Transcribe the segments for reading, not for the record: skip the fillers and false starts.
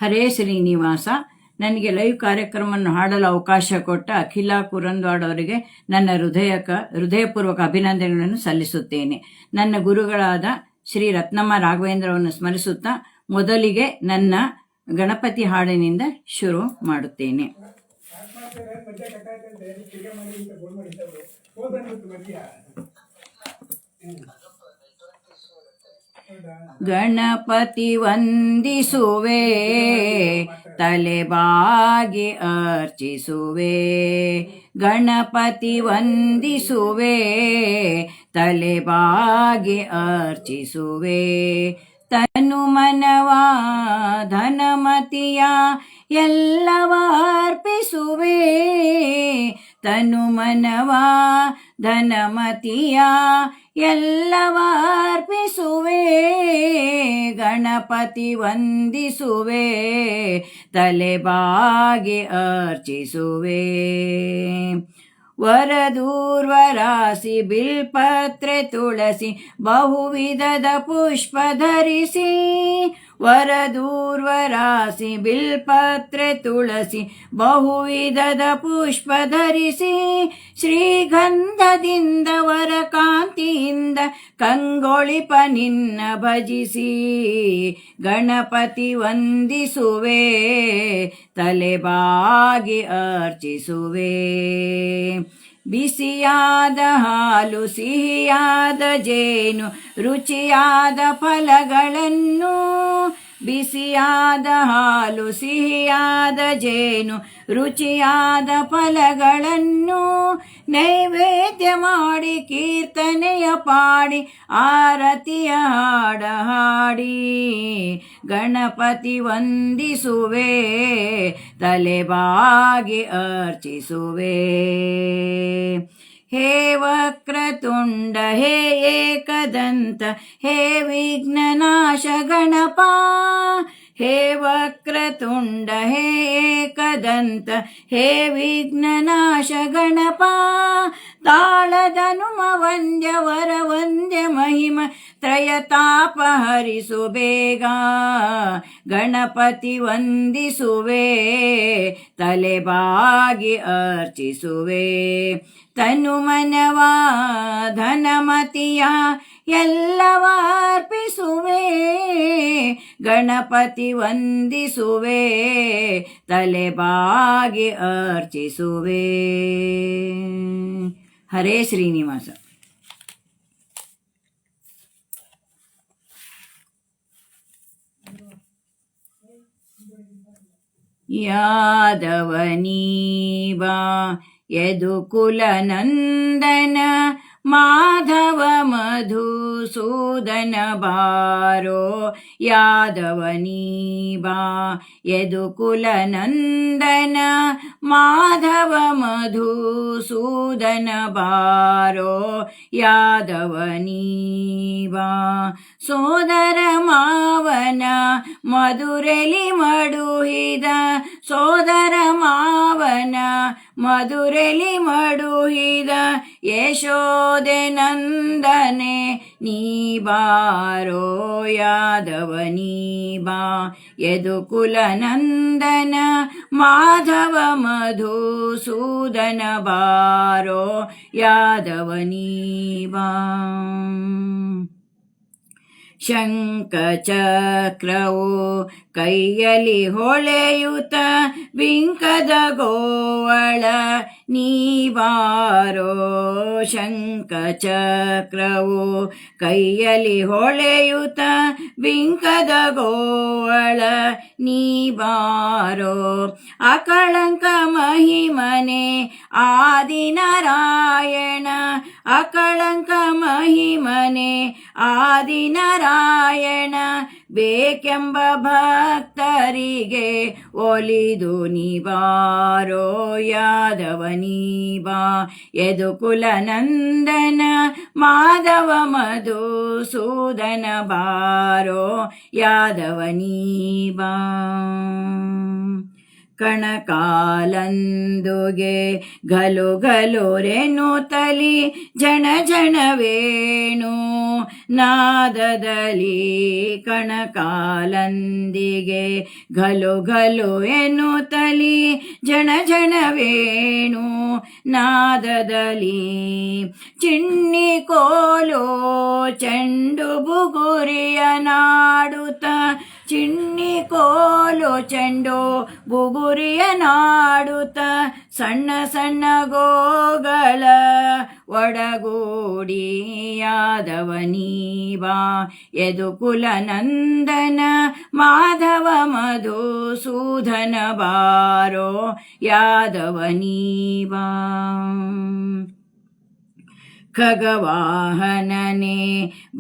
ಹರೇ ಶ್ರೀನಿವಾಸ. ನನಗೆ ಲೈವ್ ಕಾರ್ಯಕ್ರಮವನ್ನು ಹಾಡಲು ಅವಕಾಶ ಕೊಟ್ಟ ಅಖಿಲ ಕುರಂದ್ವಾಡ್ ಅವರಿಗೆ ನನ್ನ ಹೃದಯಪೂರ್ವಕ ಅಭಿನಂದನೆಗಳನ್ನು ಸಲ್ಲಿಸುತ್ತೇನೆ. ನನ್ನ ಗುರುಗಳಾದ ಶ್ರೀ ರತ್ನಮ್ಮ ರಾಘವೇಂದ್ರವನ್ನು ಸ್ಮರಿಸುತ್ತಾ ಮೊದಲಿಗೆ ನನ್ನ ಗಣಪತಿ ಹಾಡಿನಿಂದ ಶುರು ಮಾಡುತ್ತೇನೆ. ಗಣಪತಿ ವಂದಿಸುವೆ, ತಲೆಬಾಗಿ ಅರ್ಚಿಸುವೆ. ಗಣಪತಿ ವಂದಿಸುವೆ, ತಲೆಬಾಗಿ ಅರ್ಚಿಸುವೆ. ತನು ಮನವಾ ಧನಮತಿಯ ಎಲ್ಲವ ಅರ್ಪಿಸುವೆ. ತನು ಮನವಾ ಧನಮತಿಯ ಎಲ್ಲವ ಅರ್ಪಿಸುವೆ. ಗಣಪತಿ ವಂದಿಸುವೆ, ತಲೆಬಾಗಿ ಅರ್ಚಿಸುವೆ. ವರದೂರ್ವರಾಸಿ ಬಿಲ್ಪತ್ರೆ ತುಳಸಿ ಬಹುವಿಧದ ಪುಷ್ಪ ಧರಿಸಿ. ವರದೂರ್ವರಾಸಿ ಬಿಲ್ಪತ್ರೆ ತುಳಸಿ ಬಹುವಿಧದ ಪುಷ್ಪ ಧರಿಸಿ. ಶ್ರೀಗಂಧದಿಂದ ವರಕಾಂತಿಯಿಂದ ಕಂಗೊಳಿಪ ನಿನ್ನ ಭಜಿಸಿ. ಗಣಪತಿ ವಂದಿಸುವೆ, ತಲೆಬಾಗಿ ಅರ್ಚಿಸುವೆ. ಬಿಸಿಯಾದ ಹಾಲು, ಸಿಹಿಯಾದ ಜೇನು, ರುಚಿಯಾದ ಫಲಗಳನ್ನು. ಬಿಸಿಯಾದ ಹಾಲು, ಸಿಹಿಯಾದ ಜೇನು, ರುಚಿಯಾದ ಫಲಗಳನ್ನು ನೈವೇದ್ಯ ಮಾಡಿ ಕೀರ್ತನೆಯ ಪಾಡಿ ಆರತಿಯ ಹಾಡ ಹಾಡಿ. ಗಣಪತಿ ವಂದಿಸುವೆ, ತಲೆಬಾಗಿ ಅರ್ಚಿಸುವೆ. ಹೇ ವಕ್ರತುಂಡ, ಹೇ ಏಕದಂತ, ಹೇ ವಿಘ್ನನಾಶ ಗಣಪ. ಹೇ ವಕ್ರತುಂಡ, ಹೇ ಏಕದಂತ, ಹೇ ವಿಘ್ನನಾಶ ಗಣಪ. ತಾಳದನುಮ ವಂದ್ಯ ವರ ವಂದ್ಯ ಮಹಿಮ ತ್ರಯತಾಪ ಹರಿಸು ಬೇಗ. ಗಣಪತಿ ವಂದಿಸುವೆ, ತಲೆಬಾಗಿ ಅರ್ಚಿಸುವೆ. ತನು ಮನವಾ ಧನಮತಿಯ ಎಲ್ಲವ ಅರ್ಪಿಸುವೆ. ಗಣಪತಿ ವಂದಿಸುವೆ, ತಲೆಬಾಗಿ ಅರ್ಚಿಸುವೆ. ಹರೇ ಶ್ರೀನಿವಾಸ. ಯಾದವನೀಬಾ ಯದುಕುಲ ನಂದನ ಮಾಧವ ಮಧುಸೂದನ ಬಾರೋ. ಯಾದವನೀಬಾ ಯದುಕುಲ ನಂದನ ಮಾಧವ ಮಧುಸೂದನ ಬಾರೋ. ಯಾದವನೀಬಾ ಸೋದರ ಮಾವನ ಮಧುರೆಲಿ ಮಡುಹಿದ. ಸೋದರ ಮಾವನ ಮಧುರೆಲಿ ಮಡುಹಿದ ಯಶೋದೆ ನಂದನೆ ನೀ ಬಾರೋ. ಯಾದವನೀಬಾ ಯದುಕುಲ ನಂದನ ಮಾಧವ ಮಧುಸೂದನ ಬಾರೋ. ಯಾದವನೀಬಾ ಶಂಖ ಚಕ್ರವು ಕೈಯಲ್ಲಿ ಹೊಳೆಯುತ ಬಿಂಕದ ಗೋವಳ ನೀ ಬಾರೋ. ಶಂಖ ಚಕ್ರವು ಕೈಯಲ್ಲಿ ಹೊಳೆಯುತ ಬಿಂಕದ ಗೋವಳ ನೀ ಬಾರೋ. ಅಕಳಂಕ ಮಹಿಮನೆ ಆದಿನಾರಾಯಣ. ಅಕಳಂಕ ಮಹಿಮನೆ ಆದಿನಾರಾಯಣ. ಬೇಕೆಂಬ ಭಕ್ತರಿಗೆ ಒಲಿದು ನೀ ಬಾರೋ. ಯಾದವನೀಬಾ ಯದುಕುಲ ನಂದನ ಮಾಧವ ಮಧುಸೂದನ ಬಾರೋ. ಯಾದವನೀಬಾ ಕಣಕಾಲಂದುಗೆ ಗಲು ಗಲು ರೆನುತಲಿ ಜನ ಜನವೇಣು ನಾದದಲ್ಲಿ ಕಣಕಾಲಂದಿಗೆ ಗಲು ಗಲು ಎನ್ನುತ್ತಲಿ ಜನ ಜನವೇಣು ನಾದದಲ್ಲಿ ಚಿಣ್ಣಿ ಕೋಲು ಚೆಂಡು ಬುಗುರಿಯ ನಾಡುತ್ತ ಚಿಣ್ಣಿ ಕೋಲು ಚೆಂಡು ಬುಗುರಿಯ ನಾಡುತ್ತ ಸಣ್ಣ ಸಣ್ಣ ಗೋಗಳ ಒಡಗೂಡಿ ಯಾದವನೀವಾ ಯದುಕುಲ ನಂದನ ಮಾಧವ ಮಧುಸೂದನ ಬಾರೋ ಯಾದವನೀವಾ ಖಗವಾಹನನೆ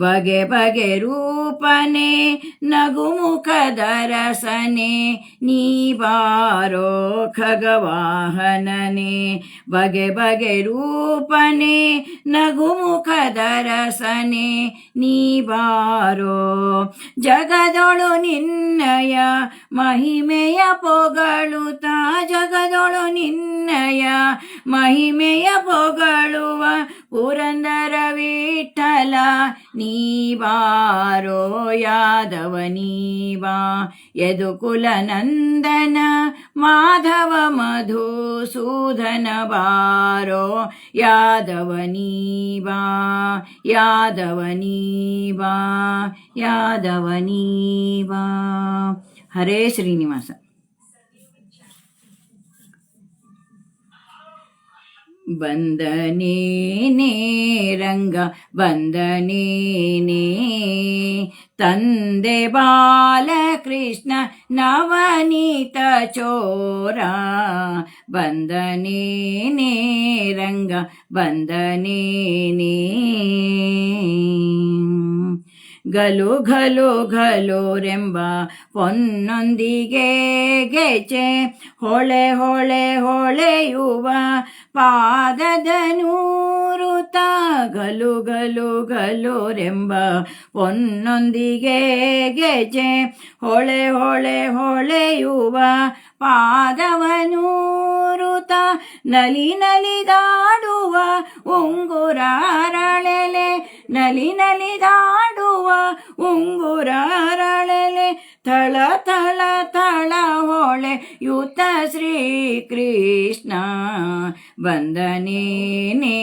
ಬಗೆ ಬಗೆ ರೂಪನೆ ನಗುಮುಖದರಸನೆ ನೀ ಬಾರೋ ಖಗವಾಹನನೆ ಬಗೆ ಬಗೆ ರೂಪನೆ ನಗುಮುಖದರಸನೆ ನೀ ಬಾರೋ ಜಗದೊಳು ನಿನ್ನಯ ಮಹಿಮೆಯ ಪೊಗಳುತ್ತ ಜಗದೊಳು ನಿನ್ನಯ ಮಹಿಮೆಯ ಪೊಗಳುವ ಪುರಂದರ ವಿಠಲ ನೀ ಬಾರೋ ಯಾದವ ನೀವಾ ಯದುಕುಲ ನಂದನ ಮಾಧವ ಮಧುಸೂದನ ಬಾರೋ ಯಾದವ ನೀವಾ ಯಾದವ ನೀವಾ ಯಾದವ ನೀವಾ. ಹರೇ ಶ್ರೀನಿವಾಸ. ಬಂದನೇನೇ ರಂಗ ಬಂದನೇನೇ ತಂದೆ ಬಾಲಕೃಷ್ಣ ನವನೀತ ಚೋರ ಬಂದನೇನೇ ರಂಗ ಬಂದನೇನೇ ಗಲು ಗಲು ಗಲುರೆಂಬ ಪೊನ್ನೊಂದಿಗೆ ಗೆಜೆ ಹೊಳೆ ಹೊಳೆ ಹೊಳೆಯುವ ಪಾದದ ನೂರುತ ಗಲು ಗಲು ಗಲುರೆಂಬ ಪೊನ್ನೊಂದಿಗೆ ಗೆಜೆ ಹೊಳೆ ಹೊಳೆ ಹೊಳೆಯುವ ಪಾದವನೂರುತ ನಲಿ ನಲಿದಾಡುವ ಉಂಗುರ ಅರಳೆಲೆ ನಲಿ ನಲಿದಾಡುವ ಉಂಗುರ ಅರಳೆಲೆ ಥಳ ಥಳ ಥಳ ಹೊಳೆ ಯುತ ಶ್ರೀಕೃಷ್ಣ ಬಂದನೇನೇ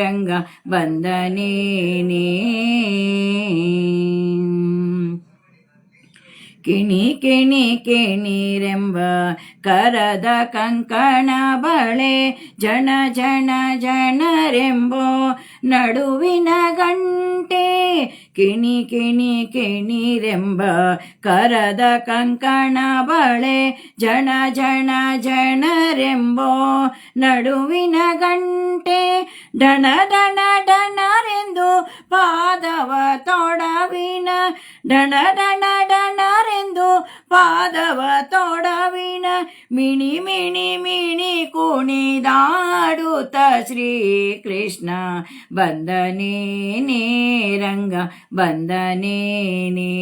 ರಂಗ ಬಂದನೇನೇ ಕಿಣಿ ಕಿಣಿ ಕಿಣಿರೆಂಬ ಕರದ ಕಂಕಣ ಬಳೆ ಜನ ಜನ ಜನರೆಂಬೋ ನಡುವಿನ ಗಂಟೆ ಕಿಣಿ ಕಿಣಿ ಕಿಣಿರೆಂಬ ಕರದ ಕಂಕಣ ಬಳೆ ಜನ ಜನ ಜನರೆಂಬೋ ನಡುವಿನ ಗಂಟೆ ಡಣ ಡಣ ಡಣರೆಂದು ಪಾದವ ತೊಡವಿನ ಡಣ ಡಣ ಡಣರೆಂದು ಪಾದವ ತೊಡವಿನ ಮಿಣಿ ಮಿಣಿ ಮಿಣಿ ಕುಣಿದಾಡುತ್ತ ಶ್ರೀಕೃಷ್ಣ ಬಂದನೇನೇ ರಂಗ ಬಂದನೇನೇ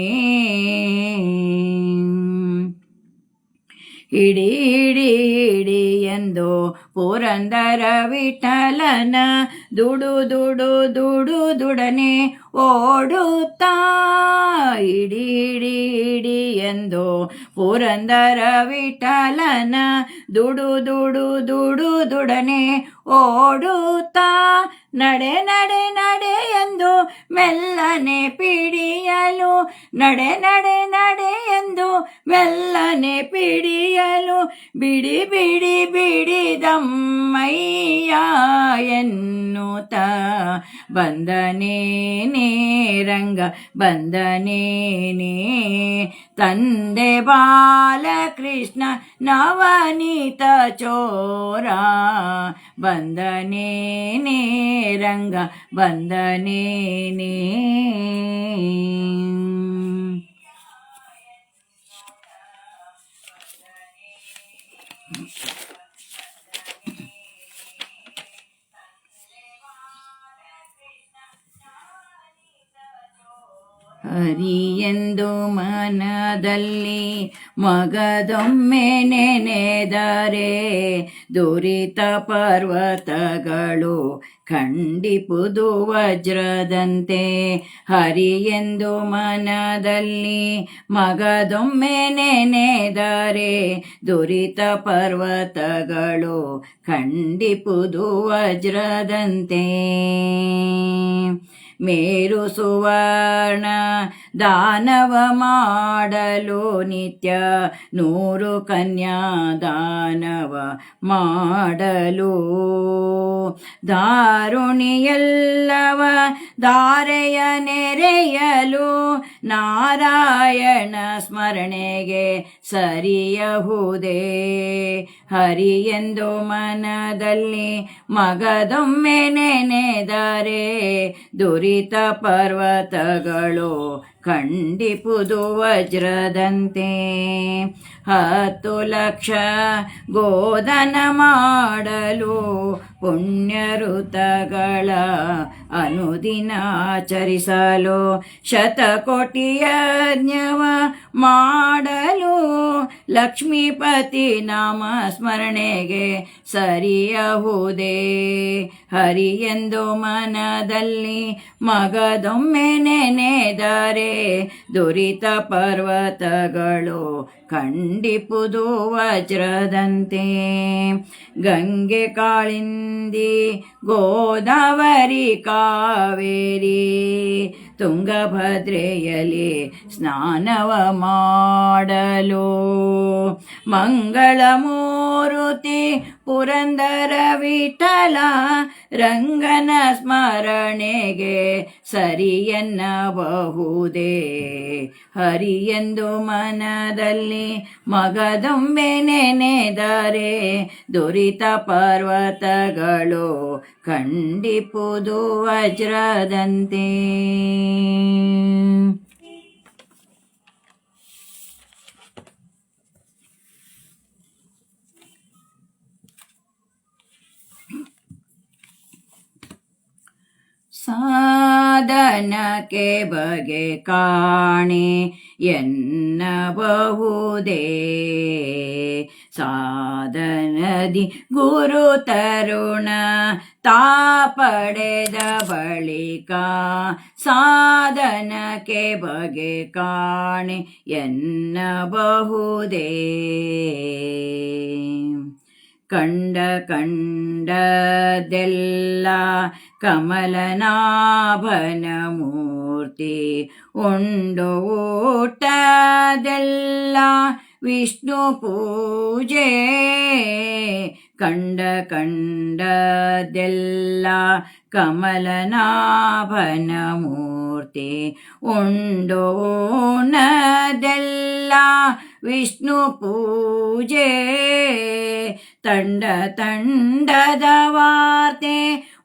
ಹಿಡಿ ಹಿಡಿ ಹಿಡಿ ಎಂದು ಪುರಂದರ ವಿಠಲನ ದುಡು ದುಡು ದುಡು ದುಡನೆ ಓಡುತ್ತಾ ಹಿಡಿ ಹಿಡಿ ಹಿಡಿ ಎಂದು ಪುರಂದರ ವಿಠಲನ ದುಡು ದುಡು ದುಡು ದುಡನೆ ಓಡುತ್ತಾ ನಡೆ ನಡೆ ನಡೆ ಎಂದು ಮೆಲ್ಲನೆ ಪಿಡಿಯಲು ನಡೆ ನಡೆ ನಡೆ ಎಂದು ಮೆಲ್ಲನೆ ಪಿಡಿಯಲು ಬಿಡಿ ಬಿಡಿ ಬಿಡಿದಮ್ಮಯ್ಯ ಎನ್ನುತ್ತ ಬಂದನೇನೇ ರಂಗ ಬಂದನೇನೇ ತಂದೆ ಬಾಲಕೃಷ್ಣ ನವನೀತ ಚೋರ ಬಂದನೇನೇ ರಂಗ ಬಂದನೇನೇ ಹರಿಯೆಂದು ಮನದಲ್ಲಿ ಮಗದೊಮ್ಮೆ ನೆನೆದರೆ ದುರಿತ ಪರ್ವತಗಳು ಖಂಡಿಪುದು ವಜ್ರದಂತೆ. ಹರಿಯೆಂದು ಮನದಲ್ಲಿ ಮಗದೊಮ್ಮೆ ನೆನೆದರೆ ದುರಿತ ಪರ್ವತಗಳು ಖಂಡಿಪುದು ವಜ್ರದಂತೆ. ಮೇರು ಸುವರ್ಣ ದಾನವ ಮಾಡಲು ನಿತ್ಯ 100 ಕನ್ಯಾ ದಾನವ ಮಾಡಲು. ದಾರುಣಿಯಲ್ಲವ ಧಾರೆಯ ನೆರೆಯಲು ನಾರಾಯಣ ಸ್ಮರಣೆಗೆ ಸರಿಯಹುದೇ. ಹರಿಯೆಂದು ಮನದಲ್ಲಿ ಮಗದೊಮ್ಮೆ ನೆನೆದರೆ ದುರಿತ ಪರ್ವತಗಳು ಖಂಡಿಪುದು ವಜ್ರದಂತೆ. 10 ಲಕ್ಷ ಗೋದಾನ ಮಾಡಲು ಪುಣ್ಯ ಋತಗಳ ಅನುದಿನ ಆಚರಿಸಲು. 100,000,000 ಯಜ್ಞವ ಮಾಡಲು ಲಕ್ಷ್ಮೀಪತಿ ನಾಮ ಸ್ಮರಣೆಗೆ ಸರಿಯಹುದೇ. ಹರಿಯೆಂದು ಮನದಲ್ಲಿ ಮಗದೊಮ್ಮೆ ನೆನೆದರೆ ದುರಿತ ಪರ್ವತಗಳು ಖಂಡಿಪುದು ವಜ್ರದಂತೆ. ಗಂಗೆ ಕಾಳಿಂದಿ ಗೋದಾವರಿ ಕಾವೇರಿ ತುಂಗಭದ್ರೆಯಲ್ಲಿ ಸ್ನಾನವ ಮಾಡಲು. ಮಂಗಳಮೂರುತಿ ಪುರಂದರ ವಿಠಲ ರಂಗನ ಸ್ಮರಣೆಗೆ ಸರಿಯನ್ನಬಹುದೇ. ಹರಿಯೆಂದು ಮನದಲ್ಲಿ ಮಗದೊಮ್ಮೆ ನೆನೆದರೆ ದುರಿತ ಪರ್ವತಗಳು ಖಂಡಿಪುದು ವಜ್ರದಂತೆ. ಸಾಧನಕ್ಕೆ ಬಗೆ ಕಾಣೆ ಎನ್ನಬಹುದೇ. ಸಾಧನದಿ ಗುರು ತರುಣ ತಾ ಪಡೆದ ಬಳಿಕ ಸಾಧನಕ್ಕೆ ಬಗೆ ಕಾಣೆ ಎನ್ನಬಹುದೇ. ಕಂಡದೆಲ್ಲ ಕಮಲನಾಭನ ಮೂರ್ತಿ ಉಂಡು ಊಟದೆಲ್ಲ ವಿಷ್ಣು ಪೂಜೆ. ಕಂಡದೆಲ್ಲ ಕಮಲನಾಭನ ಮೂರ್ತಿ ಉಂಡು ಉಣ್ಣದೆಲ್ಲ ವಿಷ್ಣು ಪೂಜೆ. ತಂಡದ ವಾರ್ತೆ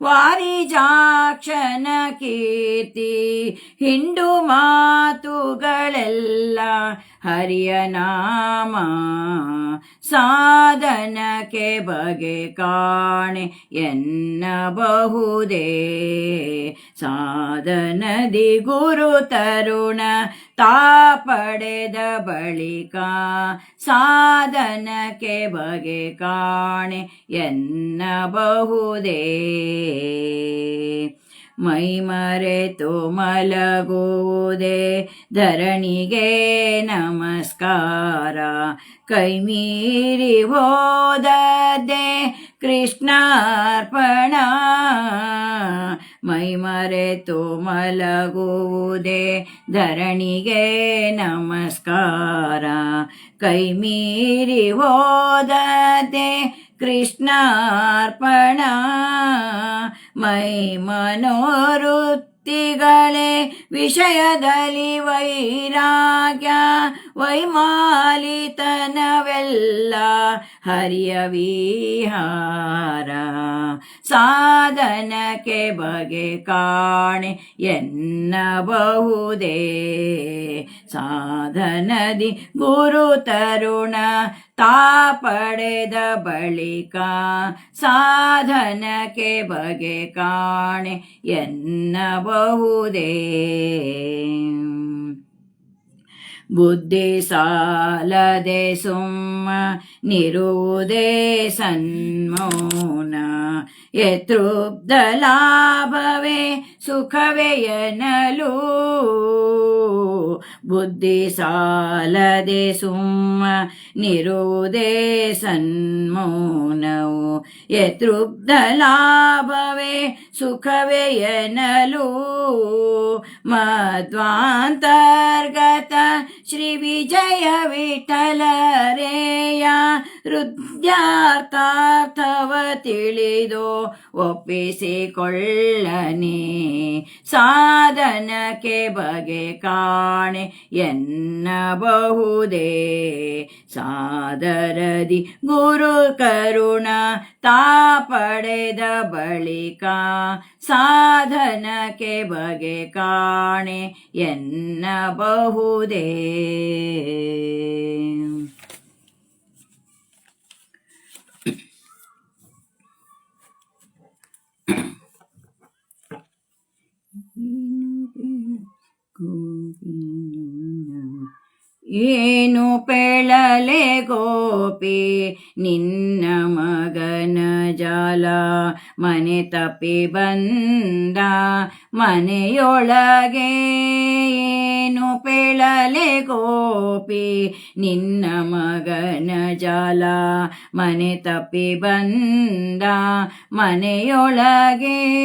ವಾರಿಜಾಕ್ಷನ ಕೀರ್ತಿ ಹಿಂಡು ಮಾತುಗಳೆಲ್ಲ ಹರಿಯ ನಾಮ. ಸಾಧನಕ್ಕೆ ಬಗೆ ಕಾಣೆ ಎನ್ನಬಹುದೇ. ಸಾಧನದಿ ಗುರು ತರುಣ ತಾ ಪಡೆದ ಬಳಿಕ ಸಾಧನಕ್ಕೆ ಬಗೆ ಕಾಣೆ ಎನ್ನಬಹುದೇ. ಮೈ ಮರೆತು ಮಲಗುವುದೇ ಧರಣಿಗೆ ನಮಸ್ಕಾರ. ಕೈ ಮೀರಿ ಹೋದದ್ದೇ ಕೃಷ್ಣಾರ್ಪಣ. ಮೈ ಮರೆತು ಮಲಗುವುದೇ ಧರಣಿಗೆ ನಮಸ್ಕಾರ. ಕೈ ಮೀರಿ ಹೋದದ್ದೇ ಕೃಷ್ಣಾರ್ಪಣ. ಮೈ ಮನೋವೃತ್ತಿಗಳೇ ವಿಷಯದಲ್ಲಿ ವೈರಾಗ್ಯ ವೈಮಾಲಿತನವೆಲ್ಲ ಹರಿಯ ವಿಹಾರ. ಸಾಧನಕ್ಕೆ ಬಗೆ ಕಾಣೆ ಎನ್ನಬಹುದೇ. ಸಾಧನದಿ ಗುರು ತರುಣ ತಾ ಪಡೆದ ಬಳಿಕ ಸಾಧನಕ್ಕೆ ಬಗೆ ಕಾಣೆ ಎನ್ನಬಹುದೇ. ಬುದ್ಧಿ ಸಾಲದೆ ಸುಮ್ಮನಿರುವುದೇ ಸನ್ಮೌನ ಯತೃಪ್ತ ಲಾಭವೇ ಸುಖವೇ ಎನ್ನಲು. ಬುದ್ಧಿ ಸಾಲದೆ ಸುಮ್ಮನಿರುವುದೇ ಸನ್ಮೌನವು ಯತೃಪ್ತ ಲಾಭವೇ ಸುಖವೇ ಎನ್ನಲು. ಮಧ್ವಾಂತರ್ಗತ ಶ್ರೀ ವಿಜಯ ವಿಠಲರೇಯ ಹೃದಯಾರ್ಥಾರ್ಥವ ತಿಳಿದು ಒಪ್ಪಿಸಿಕೊಳ್ಳನೆ. ಸಾಧನಕ್ಕೆ ಬಗೆ ಕಾಣೆ ಎನ್ನಬಹುದೇ ಸಾದರದಿ ಗುರು ಕರುಣ ತಾ ಪಡೆದ ಬಳಿಕ. ಸಾಧನಕ್ಕೆ ಬಗೆ ಕಾಣೆ ಎನ್ನಬಹುದೇ. ಏನು ಪೆಳಲೆ ಗೋಪಿ ನಿನ್ನ ಮಗನ ಜಾಲ. ಮನೆ ತಪ್ಪಿ ಬಂದ ಮನೆಯೊಳಗೆ. ಏನು ಪೆಳಲೆ ಗೋಪಿ ನಿನ್ನ ಮಗನ ಜಾಲ. ಮನೆ ತಪ್ಪಿ ಬಂದ ಮನೆಯೊಳಗೆ.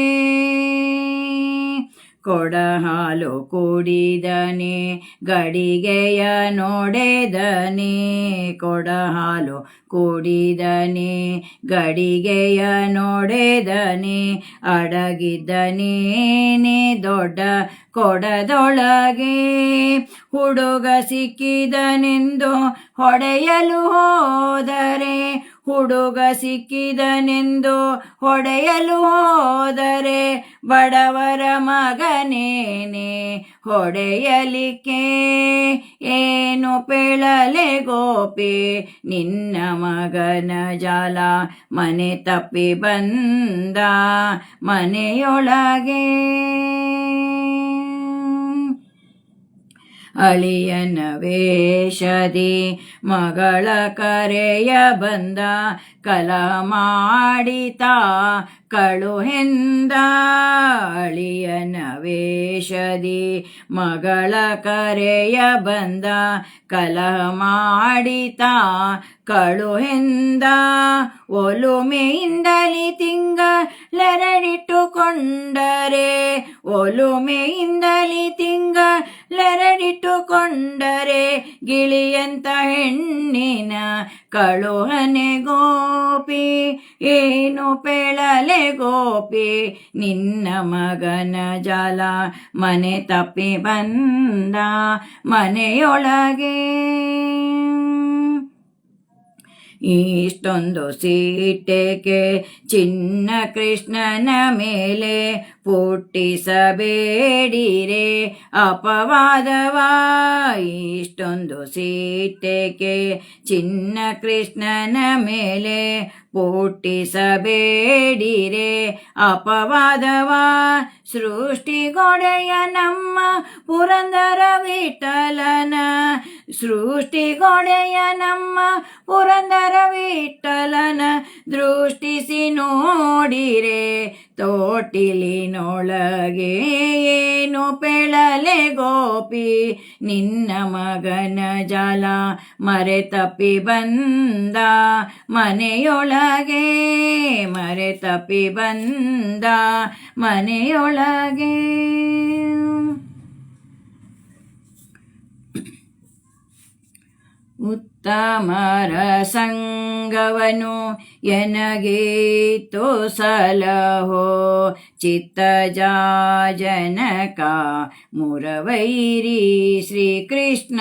ಕೊಡ ಹಾಲು ಕುಡಿದನೆ ಗಡಿಗೆಯ ನೋಡೆದನೆ. ಕೊಡ ಹಾಲು ಕುಡಿದನೆ ಗಡಿಗೆಯ ನೋಡೆದನೆ. ಅಡಗಿದ್ದನೇನೆ ದೊಡ್ಡ ಕೊಡದೊಳಗೆ. ಹುಡುಗ ಸಿಕ್ಕಿದನೆಂದು ಹೊಡೆಯಲು ಹೋದರೆ. ಹುಡುಗ ಸಿಕ್ಕಿದನೆಂದು ಹೊಡೆಯಲು ಹೋದರೆ. ಬಡವರ ಮಗನೇನೆ ಹೊಡೆಯಲಿಕ್ಕೆ. ಏನು ಪೆಳಲೆ ಗೋಪಿ ನಿನ್ನ ಮಗನ ಜಾಲ. ಮನೆ ತಪ್ಪಿ ಬಂದ ಮನೆಯೊಳಗೆ. ಅಳಿಯನ ವೇಷದಿ ಮಗಳ ಕರೆಯ ಬಂದ. ಕಲ ಮಾಡಿತಾ ಕಳುಹೆಂದ. ಅಳಿಯನ ವೇಷದಿ ಮಗಳ ಕರೆಯ ಬಂದ. ಕಲಹ ಮಾಡಿತಾ ಕಳುಹೆಂದ. ಒಲುಮೆಯಿಂದಲಿ ತಿಂಗಳೆರಡಿಟ್ಟುಕೊಂಡರೆ. ಒಲುಮೆಯಿಂದಲಿ ತಿಂಗಳೆರಡಿಟ್ಟುಕೊಂಡರೆ. ಗಿಳಿಯಂತ ಹೆಣ್ಣಿನ ಕಳುಹನೆ ಗೋಪಿ. ಏನು ಪೆಳಲೆ ಗೋಪಿ ನಿನ್ನ ಮಗನ ಜಾಲ. ಮನೆ ತಪ್ಪಿ ಬಂದ ಮನೆಯೊಳಗೆ. ಇಷ್ಟೊಂದು ಸೀಟೆಗೆ ಚಿನ್ನ ಕೃಷ್ಣನ ಮೇಲೆ ಪುಟ್ಟಿಸಬೇಡಿರೆ ಅಪವಾದವ. ಇಷ್ಟೊಂದು ಸೀಟೆಗೆ ಚಿನ್ನ ಕೃಷ್ಣನ ಮೇಲೆ ಪುಟ್ಟಿಸಬೇಡಿರೆ ಅಪವಾದವ. ಸೃಷ್ಟಿಗೊಡೆಯ ನಮ್ಮ ಪುರಂದರ ವಿಠಲನ. ಸೃಷ್ಟಿಗೊಡೆಯ ನಮ್ಮ ಪುರಂದರ ವಿಠಲನ ದೃಷ್ಟಿಸಿ ನೋಡಿರೆ ತೋಟಿಲಿನೊಳಗೆ. ಏನು ಪೆಳಲೆ ಗೋಪಿ ನಿನ್ನ ಮಗನ ಜಾಲ. ಮರೆ ತಪ್ಪಿ ಬಂದ ಮನೆಯೊಳಗೆ. ಮರೆ ತಪ್ಪಿ ಬಂದ ಮನೆಯೊಳಗೆ. ಉತ್ತಮರ ಸಂಗವನು ಎನಗೀತು ಸಲಹೋ. ಚಿತ್ತಜಾಜನಕ ಮುರವೈರಿ ಶ್ರೀಕೃಷ್ಣ.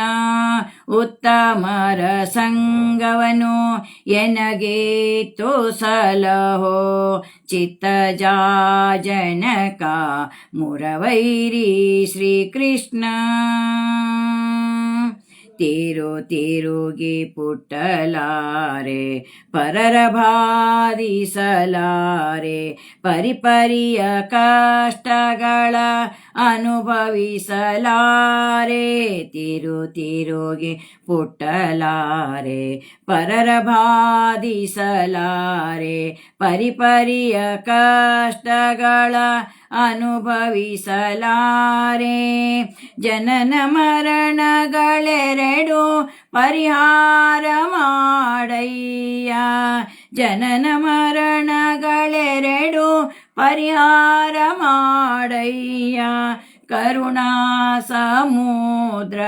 ಉತ್ತಮರ ಸಂಗವನು ಎನಗೀತು ಸಲಹೋ. ಚಿತ್ತಜಾಜನಕ ಮುರವೈರಿ ಶ್ರೀಕೃಷ್ಣ. ತಿರುಗಿ ಪುಟ್ಟಲಾರೆ ಪರರ ಬಾಧಿಸಲಾರೆ ಪರಿಪರಿಯ ಕಷ್ಟಗಳ ಅನುಭವಿಸಲಾರೆ ತಿರುಗಿ ಪುಟ್ಟಲಾರೆ ಪರರ ಬಾಧಿಸಲಾರೆ ಪರಿಪರಿಯ ಕಷ್ಟಗಳ ಅನುಭವಿಸಲಾರೆ ಜನನ ಮರಣಗಳೆರಡು ಪರಿಹಾರ ಮಾಡಯ್ಯ ಜನನ ಮರಣಗಳೆರಡು ಪರಿಹಾರ ಮಾಡಯ್ಯ ಕರುಣಾ ಸಮುದ್ರ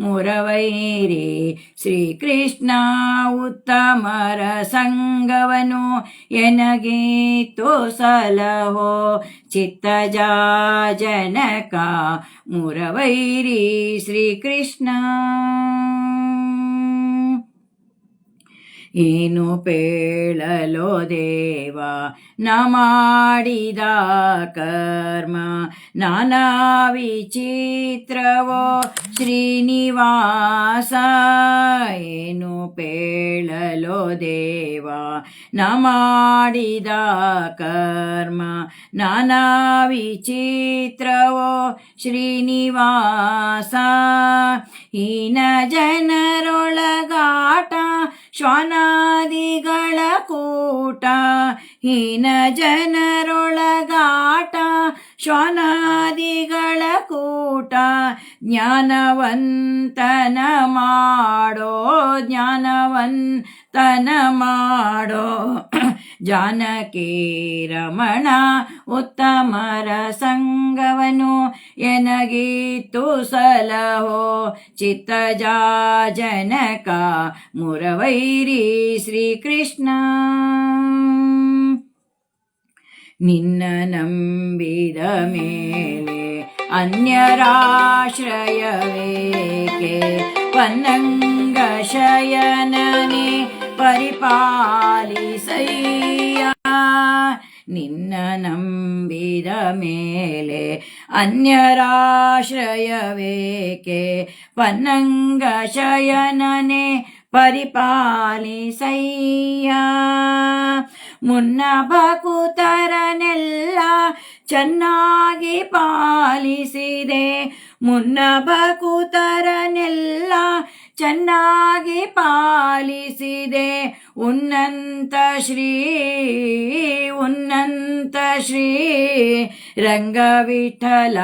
ಮುರವೈರಿ ಶ್ರೀಕೃಷ್ಣ ಉತ್ತಮರ ಸಂಗವನು ಎನಗೀತು ಸಲಹೋ ಚಿತ್ತಜ ಜನಕ ಮುರವೈರಿ ಶ್ರೀಕೃಷ್ಣ ಏನು ಪೇಳಲೋ ದೇವ ನ ಮಾಡಿದ ಕರ್ಮ ನಾನಾ ವಿಚಿತ್ರವೋ ಶ್ರೀನಿವಾಸ ಏನು ಪೇಳಲೋ ದೇವ ನ ಮಾಡಿದ ಕರ್ಮ ನಾನಾ ವಿಚಿತ್ರವೋ ಶ್ರೀನಿವಾಸ ಹೀನ ಜನರೊಳಗಾಟ ಶ್ವಾನಾದಿಗಳ ಕೂಟ ಹೀನ ಜನರೊಳಗಾಟ ಶ್ವಾನಾದಿಗಳ ಕೂಟ ಜ್ಞಾನವಂತನ ಮಾಡೋ ಜಾನಕಿ ರಮಣ ಉತ್ತಮರ ಸಂಗವನು ಎನಗೀತು ಸಲಹೋ ಚಿತ್ತಜ ಜನಕ ಮುರವೈರಿ ಶ್ರೀಕೃಷ್ಣ ನಿನ್ನ ನಂಬಿದ ಮೇಲೆ ಅನ್ಯರಾಶ್ರಯವೇಕೆ ಪನ್ನಂಗ ಶಯನನೆ ಪರಿಪಾಲಿಸಯ್ಯ ನಿನ್ನ ನಂಬಿದ ಮೇಲೆ ಅನ್ಯರಾಶ್ರಯವೇಕೆ ಪನ್ನಂಗ ಶಯನನೆ ಪರಿಪಾಲಿಸಯ್ಯ ಮುನ್ನ ಭಕುತರನೆಲ್ಲ ಚೆನ್ನಾಗಿ ಪಾಲಿಸಿದೆ ಮುನ್ನ ಭಕುತರನೆಲ್ಲ ಚೆನ್ನಾಗಿ ಪಾಲಿಸಿದೆ ಉನ್ನತ ಶ್ರೀ ರಂಗವಿಠಲ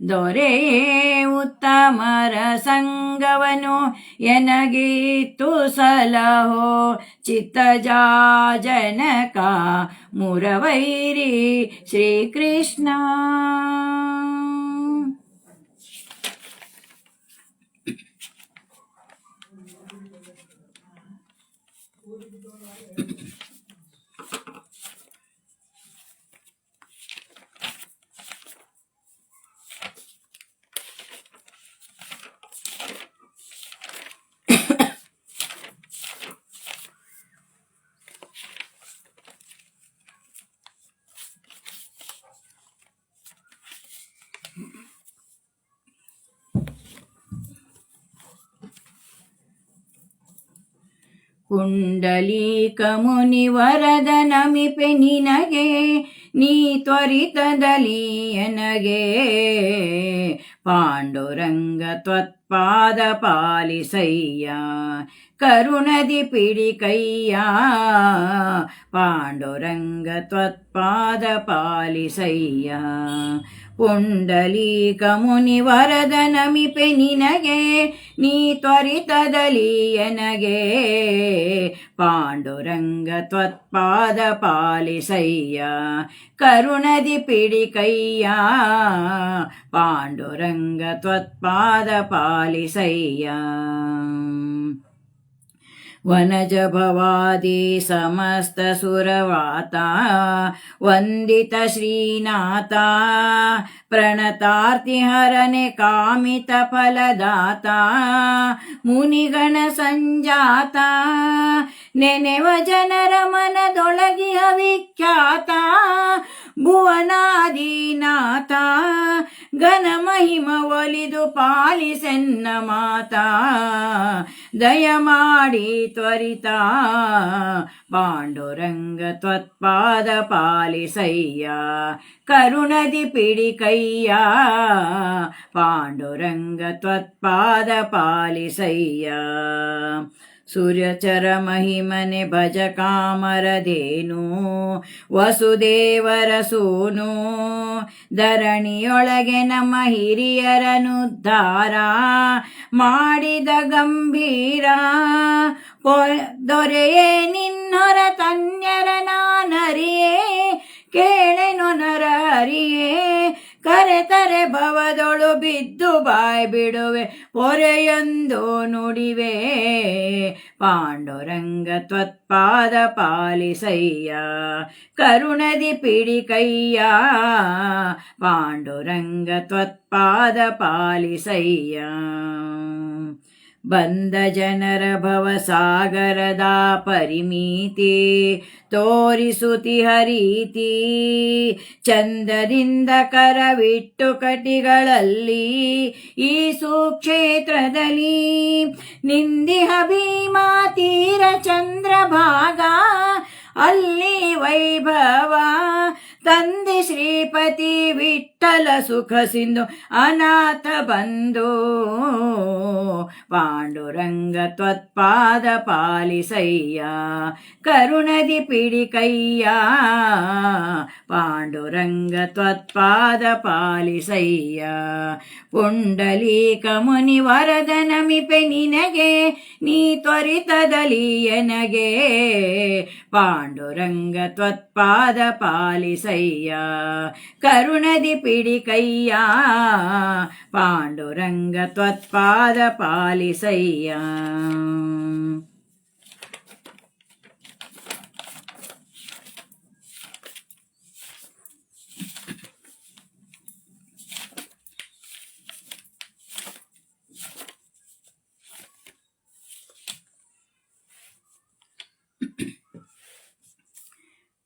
ದೊರೆಯೇ ಉತ್ತಮರ ಸಂಗವನು ಎನಗೀತು ಸಲಹೋ ಚಿತ್ತಜ ಜನಕ ಮುರವೈರಿ ಶ್ರೀಕೃಷ್ಣ ಪುಂಡಲೀಕ ಮುನಿವರದ ನಮಿಪೆ ನಿನಗೆ ನೀ ತ್ವರಿತದಲ್ಲಿ ಎನಗೆ ಪಾಂಡುರಂಗ ತ್ವತ್ಪಾದ ಪಾಲಿಸಯ್ಯ ಕರುಣದಿ ಪಿಡಿಕಯ್ಯ ಪಾಂಡುರಂಗ ತ್ವತ್ಪಾದ ಪಾಲಿಸಯ್ಯ ಪುಂಡಲೀಕ ಮುನಿವರದ ನಮಿಪೆ ನಿನಗೆ ನೀ ತ್ವರಿತದಲ್ಲಿ ಎನಗೆ ಪಾಂಡುರಂಗ ತ್ವತ್ಪಾದ ಪಾಲಿಸಯ್ಯ ಕರುಣದಿ ಪಿಡಿಕಯ್ಯ ಪಾಂಡುರಂಗ ತ್ವತ್ಪಾದ ಪಾಲಿಸಯ್ಯ ವನಜ ಭವಾದಿ ಸಮಸ್ತ ಸುರವಾತ ವಂದಿತ ಶ್ರೀನಾಥ ಪ್ರಣತಾರ್ತಿ ಹರನೆ ಕಾಮಿತ ಫಲದಾತ ಮುನಿಗಣ ಸಂಜಾತ ನೆನೆವ ಜನರ ಮನದೊಳಗಿಯ ವಿಖ್ಯಾತ ಭುವನಾದಿನಾಥ ಘನ ಮಹಿಮ ಒಲಿದು ಪಾಲಿಸೆನ್ನ ಮಾತಾ ದಯಮಾಡಿ ತ್ವರಿತ ಪಾಂಡುರಂಗ ತ್ವತ್ಪಾದ ಪಾಲಿಸಯ್ಯ ಕರುಣದಿ ಪಿಡಿಕಯ್ಯ ಪಾಂಡುರಂಗ ತ್ವತ್ಪಾದ ಪಾಲಿಸಯ್ಯ ಸೂರ್ಯಚರ ಮಹಿಮನೆ ಭಜ ಕಾಮರದೇನು ವಸುದೇವರ ಸೂನು ಧರಣಿಯೊಳಗೆ ನಮ್ಮ ಹಿರಿಯರನುದ್ಧಾರ ಮಾಡಿದ ಗಂಭೀರ ದೊರೆಯೇ ನಿನ್ನೊರ ತನ್ಯರ ನಾನರಿಯೇ ಕೇಳೆನು ನರ ಹರಿಯೇ ಕರೆತರೆ ಭವದೊಳು ಬಿದ್ದು ಬಾಯ್ ಬಿಡುವೆ ಪೊರೆಯೊಂದು ನುಡಿವೆ ಪಾಂಡುರಂಗ ತ್ವತ್ಪಾದ ಪಾಲಿಸಯ್ಯ ಕರುಣದಿ ಪಿಡಿಕಯ್ಯ ಪಾಂಡುರಂಗ ತ್ವತ್ಪಾದ ಪಾಲಿಸಯ್ಯ ಬಂದ ಜನರ ಭವಸಾಗರದ ಪರಿಮಿತಿ ತೋರಿಸುತಿ ಹರೀತಿ ಚಂದದಿಂದ ಕರವಿಟ್ಟು ಕಟಿಗಳಲ್ಲಿ ಈ ಸುಕ್ಷೇತ್ರದಲ್ಲಿ ನಿಂದಿಹ ಭೀಮಾ ತೀರ ಚಂದ್ರಭಾಗ ಅಲ್ಲಿ ವೈಭವ ತಂದೆ ಶ್ರೀಪತಿ ವಿಠಲ ಸುಖ ಸಿಂಧು ಅನಾಥ ಬಂಧು ಪಾಂಡುರಂಗ ತ್ವತ್ಪಾದ ಪಾಲಿಸಯ್ಯ ಕರುಣದಿ ಪಿಡಿಕಯ್ಯ ಪಾಂಡುರಂಗ ತ್ವತ್ಪಾದ ಪಾಲಿಸಯ್ಯ ಪುಂಡಲೀಕ ಮುನಿ ವರದ ನಮಿಪೆ ನಿನಗೆ ನೀ ತ್ವರಿತದಲ್ಲಿ ಎನಗೆ ಪಾಂಡುರಂಗ ತ್ವತ್ಪಾದ ಪಾಲಿಸಯ್ಯ ಕರುಣದಿ ಪಿಡಿಕಯ್ಯ ಪಾಂಡುರಂಗ ತ್ವತ್ಪಾದ ಪಾಲಿಸಯ್ಯ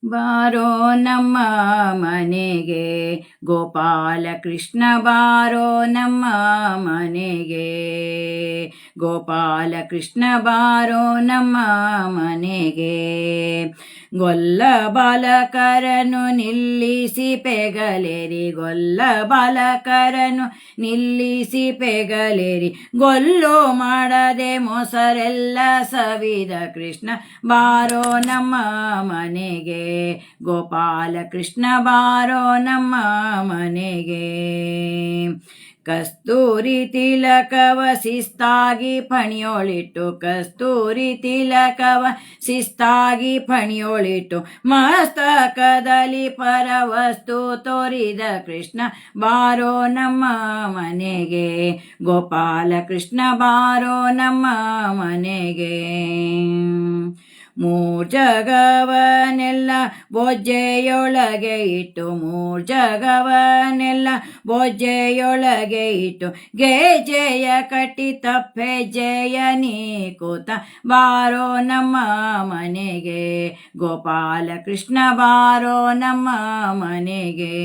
ಬಾರೋ ನಮ್ಮ ಮನೆಗೆ ಗೋಪಾಲ ಕೃಷ್ಣ ಬಾರೋ ನಮ್ಮ ಮನೆಗೆ ಗೋಪಾಲ ಕೃಷ್ಣ ಬಾರೋ ನಮ್ಮ ಮನೆಗೆ ಗೊಲ್ಲ ಬಾಲಕರನು ನಿಲ್ಲಿಸಿ ಪೆಗಲೇರಿ ಗೊಲ್ಲ ಬಾಲಕರನು ನಿಲ್ಲಿಸಿ ಪೆಗಲೇರಿ ಗೊಲ್ಲು ಮಾಡದೆ ಮೊಸರೆಲ್ಲ ಸವಿದ ಕೃಷ್ಣ ಬಾರೋ ನಮ್ಮ ಮನೆಗೆ ಗೋಪಾಲ ಕೃಷ್ಣ ಬಾರೋ ನಮ್ಮ ಮನೆಗೆ ಕಸ್ತೂರಿ ತಿಲಕವ ಶಿಸ್ತಾಗಿ ಫಣಿಯೋಳಿಟ್ಟು ಕಸ್ತೂರಿ ತಿಲಕವ ಶಿಸ್ತಾಗಿ ಫಣಿಯೋಳಿಟ್ಟು ಮಸ್ತಕದಲ್ಲಿ ಪರವಸ್ತು ತೋರಿದ ಕೃಷ್ಣ ಬಾರೋ ನಮ್ಮ ಮನೆಗೆ ಗೋಪಾಲ ಕೃಷ್ಣ ಬಾರೋ ನಮ್ಮ ಮನೆಗೆ ಮೂರ್ಜಗವನೆಲ್ಲ ಬೊಜ್ಜೆಯೊಳಗೆ ಇಟ್ಟು ಮೂರ್ಜಗವನೆಲ್ಲ ಬೊಜ್ಜೆಯೊಳಗೆ ಇಟ್ಟು ಗೆಜ್ಜೆಯ ಕಟ್ಟಿ ತಪ್ಪೆಜ್ಜೆಯ ನೀಕೂತ ಬಾರೋ ನಮ್ಮ ಮನೆಗೆ ಗೋಪಾಲ ಕೃಷ್ಣ ಬಾರೋ ನಮ್ಮ ಮನೆಗೆ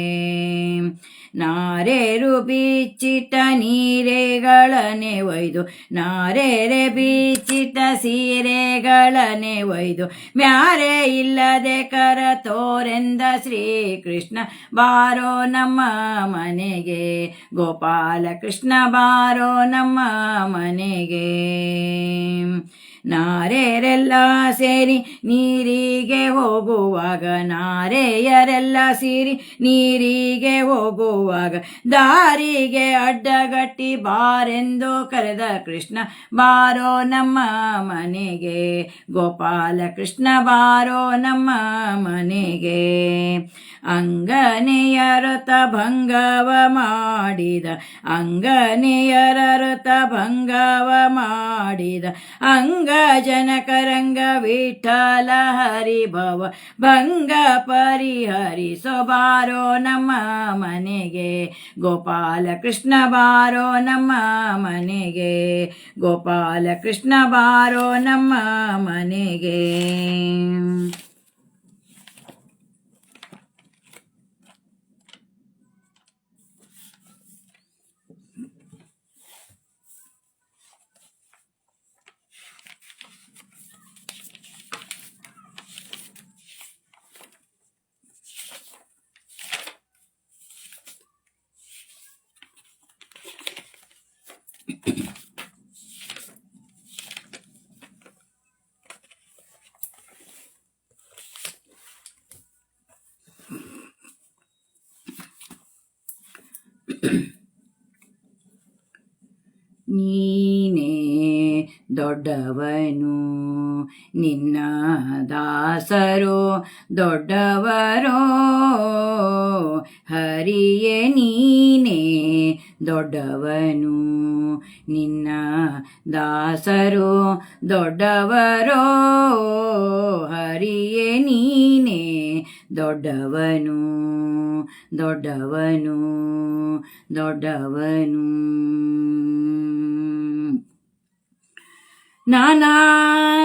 ನಾರೇರು ಬಿಚ್ಚಿಟ್ಟ ನೀರೆಗಳನೆ ಒಯ್ದು ನಾರೇರೆ ಬಿಚ್ಚಿಟ್ಟ ಸೀರೆಗಳನೆ ಒಯ್ದು ಮ್ಯಾರೆ ಇಲ್ಲದೆ ಕರ ತೋರೆಂದ ಶ್ರೀಕೃಷ್ಣ ಬಾರೋ ನಮ್ಮ ಮನೆಗೆ ಗೋಪಾಲ ಕೃಷ್ಣ ಬಾರೋ ನಮ್ಮ ಮನೆಗೆ ನಾರೆಯರೆಲ್ಲ ಸೇರಿ ನೀರಿಗೆ ಹೋಗುವಾಗ ನಾರೆಯರೆಲ್ಲ ಸೇರಿ ನೀರಿಗೆ ಹೋಗುವಾಗ ದಾರಿಗೆ ಅಡ್ಡಗಟ್ಟಿ ಬಾರೆಂದು ಕರೆದ ಕೃಷ್ಣ ಬಾರೋ ನಮ್ಮ ಮನೆಗೆ ಗೋಪಾಲ ಕೃಷ್ಣ ಬಾರೋ ನಮ್ಮ ಮನೆಗೆ ಅಂಗನೆಯರ ಭಂಗವ ಮಾಡಿದ ಅಂಗನೆಯರ ಭಂಗವ ಮಾಡಿದ ಅಂಗ ಜನಕರಂಗ ವಿಠಲ ಹರಿಭವ ಭಂಗ ಪರಿಹರಿಸೋ ಬಾರೋ ನಮ್ಮ ಮನೆಗೆ, ಗೋಪಾಲ ಕೃಷ್ಣ ಬಾರೋ ನಮ್ಮ ಮನೆಗೆ, ಗೋಪಾಲ ಕೃಷ್ಣ ಬಾರೋ ನಮ್ಮ ಮನೆಗೆ. ನೀನೇ ದೊಡ್ಡವನು, ನಿನ್ನ ದಾಸರೋ ದೊಡ್ಡವರೋ, ಹರಿಯೇ ನೀನೇ ದೊಡ್ಡವನು, ನಿನ್ನ ದಾಸರೋ ದೊಡ್ಡವರೋ, ಹರಿಯೇ ನೀನೇ ದೊಡ್ಡವನು, ದೊಡ್ಡವನು, ದೊಡ್ಡವನು. ನಾನಾ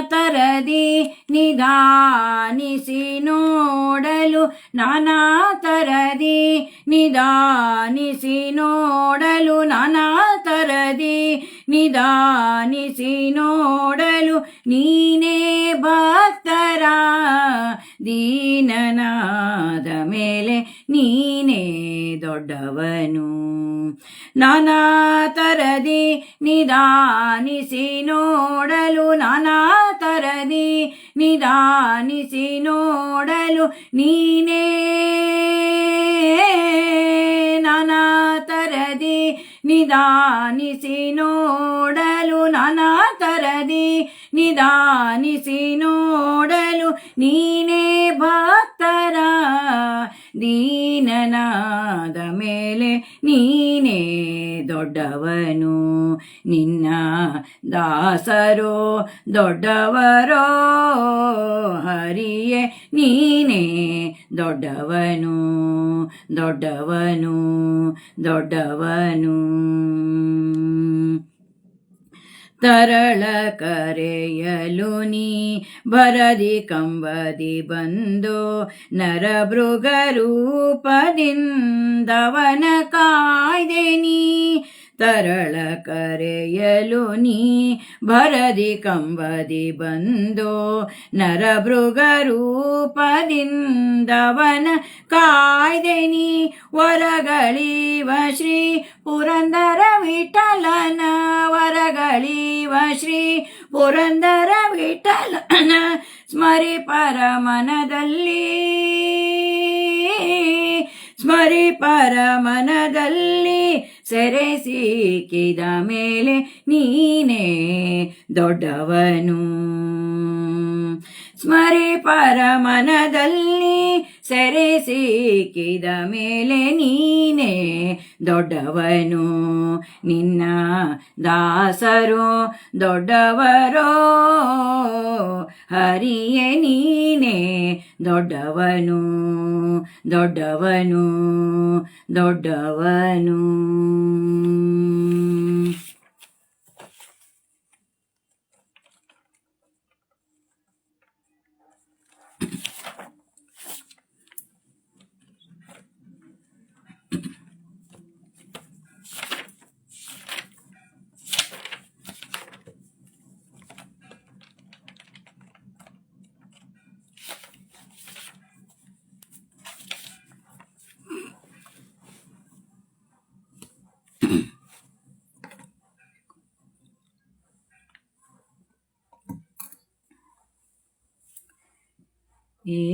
ತರದಿ ನಿಧಾನಿಸಿ ನೋಡಲು, ನಾನಾ ತರದಿ ನಿಧಾನಿಸಿ ನೋಡಲು, ನಾನಾ ತರದಿ ನಿಧಾನಿಸಿ ನೋಡಲು, ನೀನೇ ಭಕ್ತರ ದೀನನಾದ ಮೇಲೆ ನೀನೇ ದೊಡ್ಡವನು. ನಾನಾ ತರದಿ ನಿಧಾನಿಸಿ ನೋಡಲು, ನಾನಾ ತರದಿ ನಿಧಾನಿಸಿ ನೋಡಲು, ನೀನೇ ನಾನಾ ತರದಿ ನಿಧಾನಿಸಿ ನೋಡಲು, ನಾನಾ ತರದಿ ನಿಧಾನಿಸಿ ನೋಡಲು, ನೀನೇ ಭಕ್ತರ ದೀನನಾದ ಮೇಲೆ ನೀನೇ ದೊಡ್ಡವನು, ನಿನ್ನ ದಾಸರೋ ದೊಡ್ಡವರೋ, ಹರಿಯೇ ನೀನೇ ದೊಡ್ಡವನು, ದೊಡ್ಡವನು, ದೊಡ್ಡವನು. ತರಳ ಕರೆಯಲು ನೀ ಭರದಿ ಕಂಬದಿ ಬಂದು, ನರಮೃಗ ರೂಪದಿಂದವನ ಕಾಯ್ದೆ ನೀ. ತರಳ ಕರೆಯಲು ನೀ ಭರದಿ ಕಂಬದಿ ಬಂದು, ನರಮೃಗ ರೂಪದಿಂದವನ ಕಾಯ್ದೆ ನೀ. ವರಗಳಿವ ಶ್ರೀ ಪುರಂದರ ವಿಠಲನ, ವರಗಳಿವ ಶ್ರೀ ಪುರಂದರ ವಿಠಲನ, ಸ್ಮರಿ ಪರಮನದಲ್ಲಿ, ಸ್ಮರಿ ಪರಮನದಲ್ಲಿ, ಸೆರೆ ಸಿಕ್ಕಿದ ಮೇಲೆ ನೀನೇ ದೊಡ್ಡವನು. ಸ್ಮರಿ ಪರಮನದಲ್ಲಿ ಸೆರೆ ಸಿಕ್ಕಿದ ಮೇಲೆ ನೀನೇ ದೊಡ್ಡವನು, ನಿನ್ನ ದಾಸರೋ ದೊಡ್ಡವರೋ, ಹರಿಯೇ ನೀನೇ ದೊಡ್ಡವನು, ದೊಡ್ಡವನು, ದೊಡ್ಡವನು.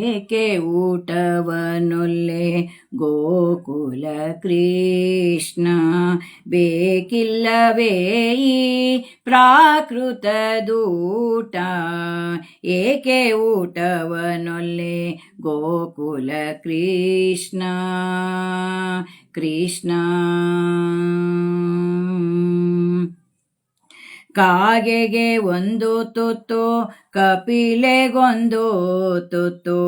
ಏಕೆ ಊಟವನೊಲ್ಲೆ ಗೋಕುಲ ಕೃಷ್ಣ, ಬೇಕಿಲ್ಲವೇ ಈ ಪ್ರಾಕೃತದೂಟ. ಏಕೆ ಊಟವನೊಲ್ಲೆ ಗೋಕುಲ ಕೃಷ್ಣ, ಕೃಷ್ಣ. ಕಾಗೆಗೆ ಒಂದು ತುತ್ತು, ಕಪಿಲೆಗೊಂದು ತುತ್ತು,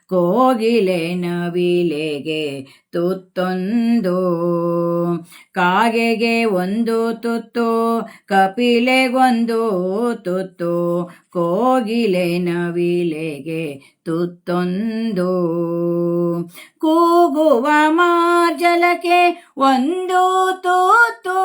ಕೋಗಿಲೆ ನವಿಲೆಗೆ ತುತ್ತೊಂದು. ಕಾಗೆಗೆ ಒಂದು ತುತ್ತು, ಕಪಿಲೆಗೊಂದು ತುತ್ತು, ಕೋಗಿಲೆ ನವಿಲೆಗೆ ತುತ್ತೊಂದು. ಕೂಗುವ ಮಾರ್ಜಲಕ್ಕೆ ಒಂದು ತುತ್ತು,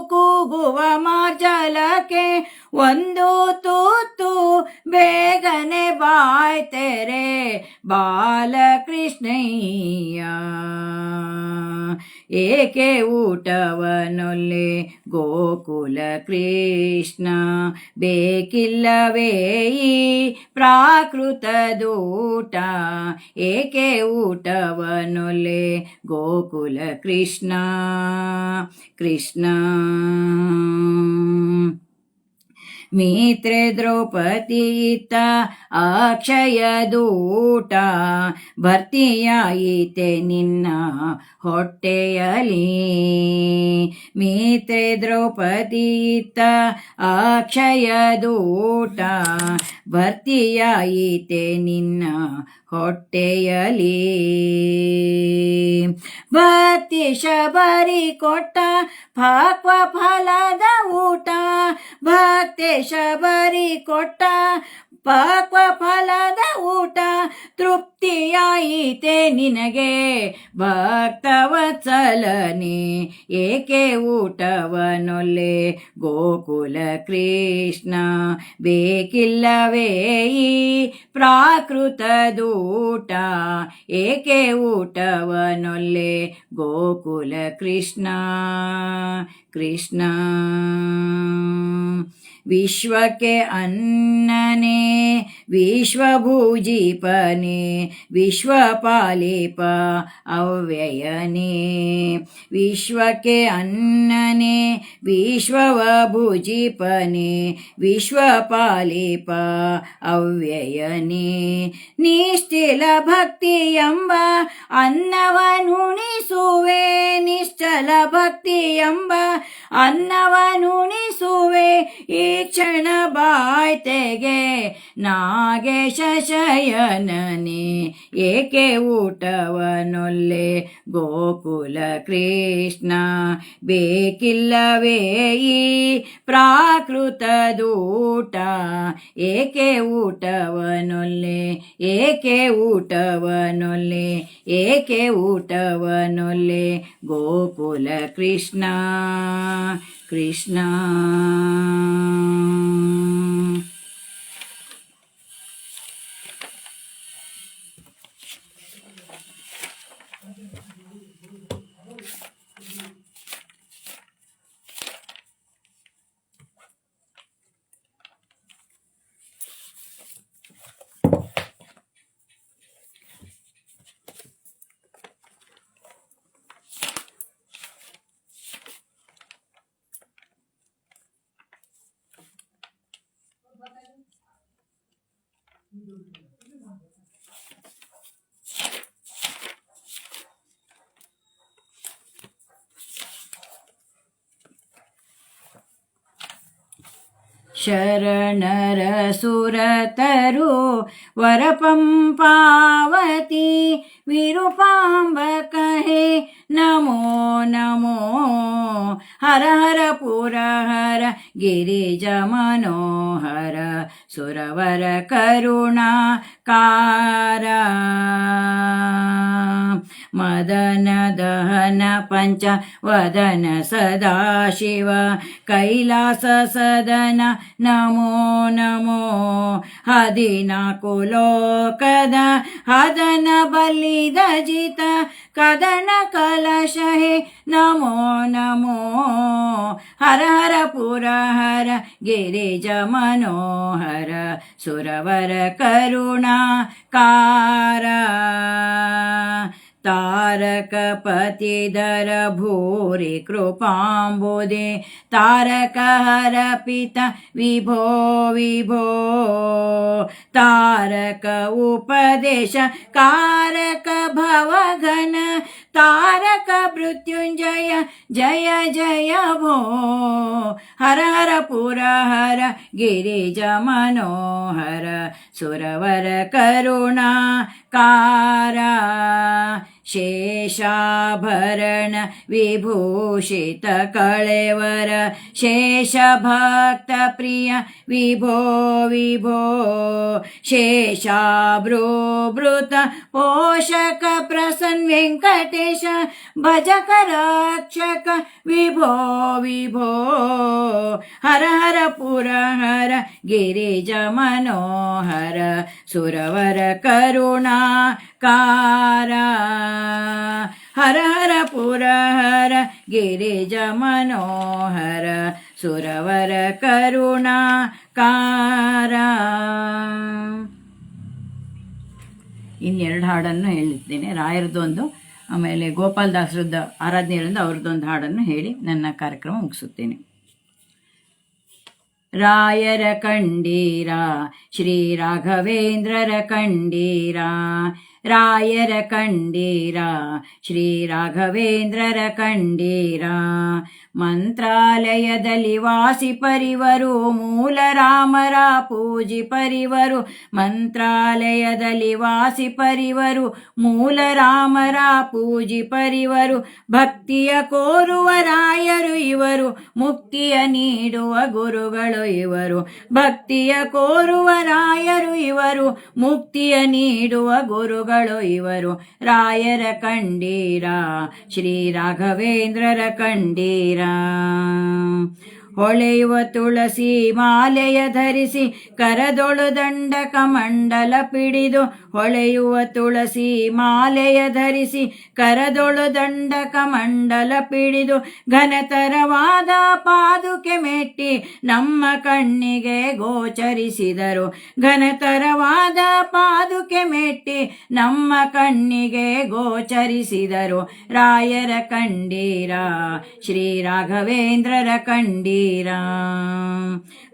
ಕೂಗುವ ಮಾರ್ಜಲಕ್ಕೆ ಒಂದು ತುತ್ತು, ಬೇಗನೆ ಬಾಯ್ ತೆರೆ ಬಾಲಕೃಷ್ಣಯ್ಯ. ಏಕೆ ಊಟವನೊಲ್ಲೆ ಗೋಕುಲ ಕೃಷ್ಣ, ಬೇಕಿಲ್ಲವೇ ಈ ಪ್ರಾಕೃತದೂಟ. ಏಕೆ ಊಟವನೊಲ್ಲೆ ಗೋಕುಲ ಕೃಷ್ಣ ಕೃಷ್ಣ. ಮಿತ್ರೆ ದ್ರೌಪದಿ ಇತ್ತ ಅಕ್ಷಯದೂಟ, ಭರ್ತಿಯಾಯಿತೆ ನಿನ್ನ ಹೊಟ್ಟೆಯಲಿ. ಮಿತ್ರೆ ದ್ರೌಪದಿ ಇತ್ತ ಅಕ್ಷಯದೂಟ, ಭರ್ತಿಯಾಯಿತೆ ನಿನ್ನ ಹೊಟ್ಟೆಯಲಿ. ಭಕ್ತಿ ಶಬರಿ ಕೊಟ್ಟ ಪಾಕ್ವ ಫಲದ ಊಟ, ಭಕ್ತಿ ಶಬರಿ ಕೊಟ್ಟ ಪಾಕ್ವ ಫಲದ ಊಟ, ತೃಪ್ತಿಯಾಯಿತೆ ನಿನಗೆ ಭಕ್ತವತ್ಸಲನೆ. ಏಕೆ ಊಟವನೊಲ್ಲೆ ಗೋಕುಲ ಕೃಷ್ಣ, ಬೇಕಿಲ್ಲವೇ ಈ ಪ್ರಾಕೃತದೂಟ. ಏಕೆ ಊಟವನೊಲ್ಲೆ ಗೋಕುಲ ಕೃಷ್ಣ ಕೃಷ್ಣ. ವಿಶ್ವಕ್ಕೆ ಅನ್ನನೆ ವಿಶ್ವಭೂಜಿಪನೆ, ವಿಶ್ವಪಾಲಿಪ ಅವ್ಯಯನೇ. ವಿಶ್ವಕ್ಕೆ ಅನ್ನನೆ ವಿಶ್ವಭೂಜಿಪನೆ, ವಿಶ್ವಪಾಲಿಪ ಅವ್ಯಯನೇ. ನಿಶ್ಚಲ ಭಕ್ತಿ ಎಂಬ ಅನ್ನವನುಣಿಸುವೆ, ನಿಶ್ಚಲ ಭಕ್ತಿ ಎಂಬ ಅನ್ನವನುಣಿಸುವೆ, ಈ ಕ್ಷಣ ಬಾಯ್ತೆಗೆ ನಾಗೇಶ ಶಯನನೆ. ಏಕೆ ಊಟವನೊಲ್ಲೆ ಗೋಕುಲ ಕೃಷ್ಣ, ಬೇಕಿಲ್ಲವೇ ಈ ಪ್ರಾಕೃತದೂಟ. ಏಕೆ ಊಟವನೊಲ್ಲೆ, ಏಕೆ ಊಟವನೊಲ್ಲೆ, ಏಕೆ ಊಟವನೊಲ್ಲೆ ಗೋಕುಲ ಕೃಷ್ಣ ಕೃಷ್ಣ. ಶರಣರ ಸುರತರು ವರಪಂಪಾವತಿ, ವಿರೂಪಾಂಬ ಕಹೆ ನಮೋ ನಮೋ. ಹರ ಹರ ಪುರಹರ ಗಿರಿಜ ಮನೋಹರ, ಸುರವರ ಕರುಣಾಕಾರ. ಮದನ ದಹನ ಪಂಚ ವದನ ಸದಾಶಿವ, ಕೈಲಾಸ ಸದನ ನಮೋ ನಮೋ. ಹದಿನಾಲ್ಕು ಲೋಕದ ಹದನ ಬಲಿದ ಜಿತ, ಕದನ ಕಲಶ ಹೇ ನಮೋ ನಮೋ. ಹರ ಹರ ಪುರಹರ ಗಿರಿಜ ಮನೋಹರ, ಸುರವರ ಕರುಣಾಕಾರ. ತಾರಕ ಪತಿದರ ಭೂರಿ ಕೃಪಾಂಬುದೆ, ತಾರಕ ಹರ ಪಿತ ವಿಭೋ ವಿಭೋ. ತಾರಕ ಉಪದೇಶ ಕಾರಕ ಭವಘನ, ತಾರಕ ಮೃತ್ಯುಂಜಯ ಜಯ ಜಯ ಭೋ. ಹರ ಹರ ಪುರ ಹರ ಗಿರಿಜ ಮನೋಹರ ಸುರವರ ಕರುಣಾ ಕಾರ ಶೇಷಾಭರಣ ವಿಭೂಷಿತ ಕಳೆವರ ಶೇಷ ಭಕ್ತ ಪ್ರಿಯ ವಿಭೋ ವಿಭೋ ಶೇಷಾಭೃಭೃತ ಪೋಷಕ ಪ್ರಸನ್ನ ವೆಂಕಟೇಶ ಭಜಕ ರಕ್ಷಕ ವಿಭೋ ವಿಭೋ ಹರ ಹರ ಪುರ ಹರ ಗಿರಿಜ ಮನೋಹರ ಸುರವರ ಕರುಣಾ ಕಾರ ಹರ ಹರ ಪುರ ಹರ ಗಿರಿಜ ಮನೋಹರ ಸುರವರ ಕರುಣಾ ಕಾರ. ಇನ್ನೆರಡು ಹಾಡನ್ನು ಹೇಳಿದ್ದೇನೆ, ರಾಯರದೊಂದು, ಆಮೇಲೆ ಗೋಪಾಲದಾಸರದ್ದು ಆರಾಧನೆ ಇರೋದು ಅವ್ರದ್ದೊಂದು ಹಾಡನ್ನು ಹೇಳಿ ನನ್ನ ಕಾರ್ಯಕ್ರಮ ಮುಗಿಸುತ್ತೇನೆ. ರಾಯರ ಕಂಡೀರಾ ಶ್ರೀ ರಾಘವೇಂದ್ರರ ಕಂಡೀರಾ, ರಾಯರ ಕಂಡೀರಾ ಶ್ರೀ ರಾಘವೇಂದ್ರರ ಕಂಡೀರಾ, ಮಂತ್ರಾಲಯದಲ್ಲಿ ವಾಸಿ ಪರಿವರು ಮೂಲ ರಾಮರ ಪೂಜಿ ಪರಿವರು, ಮಂತ್ರಾಲಯದಲ್ಲಿ ವಾಸಿ ಪರಿವರು ಮೂಲ ರಾಮರ ಪೂಜಿ ಪರಿವರು, ಭಕ್ತಿಯ ಕೋರುವ ರಾಯರು ಇವರು ಮುಕ್ತಿಯ ನೀಡುವ ಗುರುಗಳು ಇವರು, ಭಕ್ತಿಯ ಕೋರುವ ರಾಯರು ಇವರು ಮುಕ್ತಿಯ ನೀಡುವ ಗುರುಗಳು ಇವರು, ರಾಯರ ಕಂಡೀರಾ ಶ್ರೀ ರಾಘವೇಂದ್ರರ ಕಂಡೀರಾ. ಹೊಳೆಯುವ ತುಳಸಿ ಮಾಲೆಯ ಧರಿಸಿ ಕರದೊಳು ದಂಡ ಕಮಂಡಲ ಪಿಡಿದು, ಹೊಳೆಯುವ ತುಳಸಿ ಮಾಲೆಯ ಧರಿಸಿ ಕರದೊಳು ದಂಡ ಕಮಂಡಲ ಪಿಡಿದು, ಘನತರವಾದ ಪಾದುಕೆ ಮೆಟ್ಟಿ ನಮ್ಮ ಕಣ್ಣಿಗೆ ಗೋಚರಿಸಿದರು, ಘನತರವಾದ ಪಾದುಕೆ ಮೆಟ್ಟಿ ನಮ್ಮ ಕಣ್ಣಿಗೆ ಗೋಚರಿಸಿದರು, ರಾಯರ ಕಂಡೀರಾ ಶ್ರೀ ರಾಘವೇಂದ್ರರ ಕಂಡೀರಾ.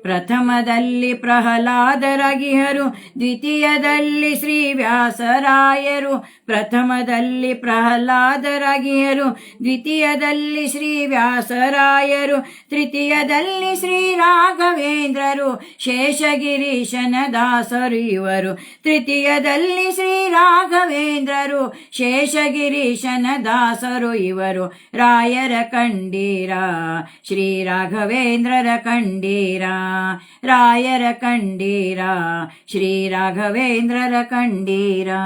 ಪ್ರಥಮದಲ್ಲಿ ಪ್ರಹ್ಲಾದರಾಗಿಹರು, ದ್ವಿತೀಯದಲ್ಲಿ ಶ್ರೀ ವ್ಯಾಸರಾಯರು, ಪ್ರಥಮದಲ್ಲಿ ಪ್ರಹ್ಲಾದರಾಗಿಹರು, ದ್ವಿತೀಯದಲ್ಲಿ ಶ್ರೀ ವ್ಯಾಸರಾಯರು, ತೃತೀಯದಲ್ಲಿ ಶ್ರೀ ರಾಘವೇಂದ್ರರು, ಶೇಷಗಿರೀಶನ ದಾಸರು ಇವರು, ತೃತೀಯದಲ್ಲಿ ಶ್ರೀ ರಾಘವೇಂದ್ರರು, ಶೇಷಗಿರೀಶನ ದಾಸರು ಇವರು, ರಾಯರ ಕಂಡೀರಾ ಶ್ರೀ ರಾಘವೇಂದ್ರರ ಕಂಡೀರಾ, ರಾಯರ ಕಂಡೀರಾ ಶ್ರೀ ರಾಘವೇಂದ್ರರ ಕಂಡೀರಾ.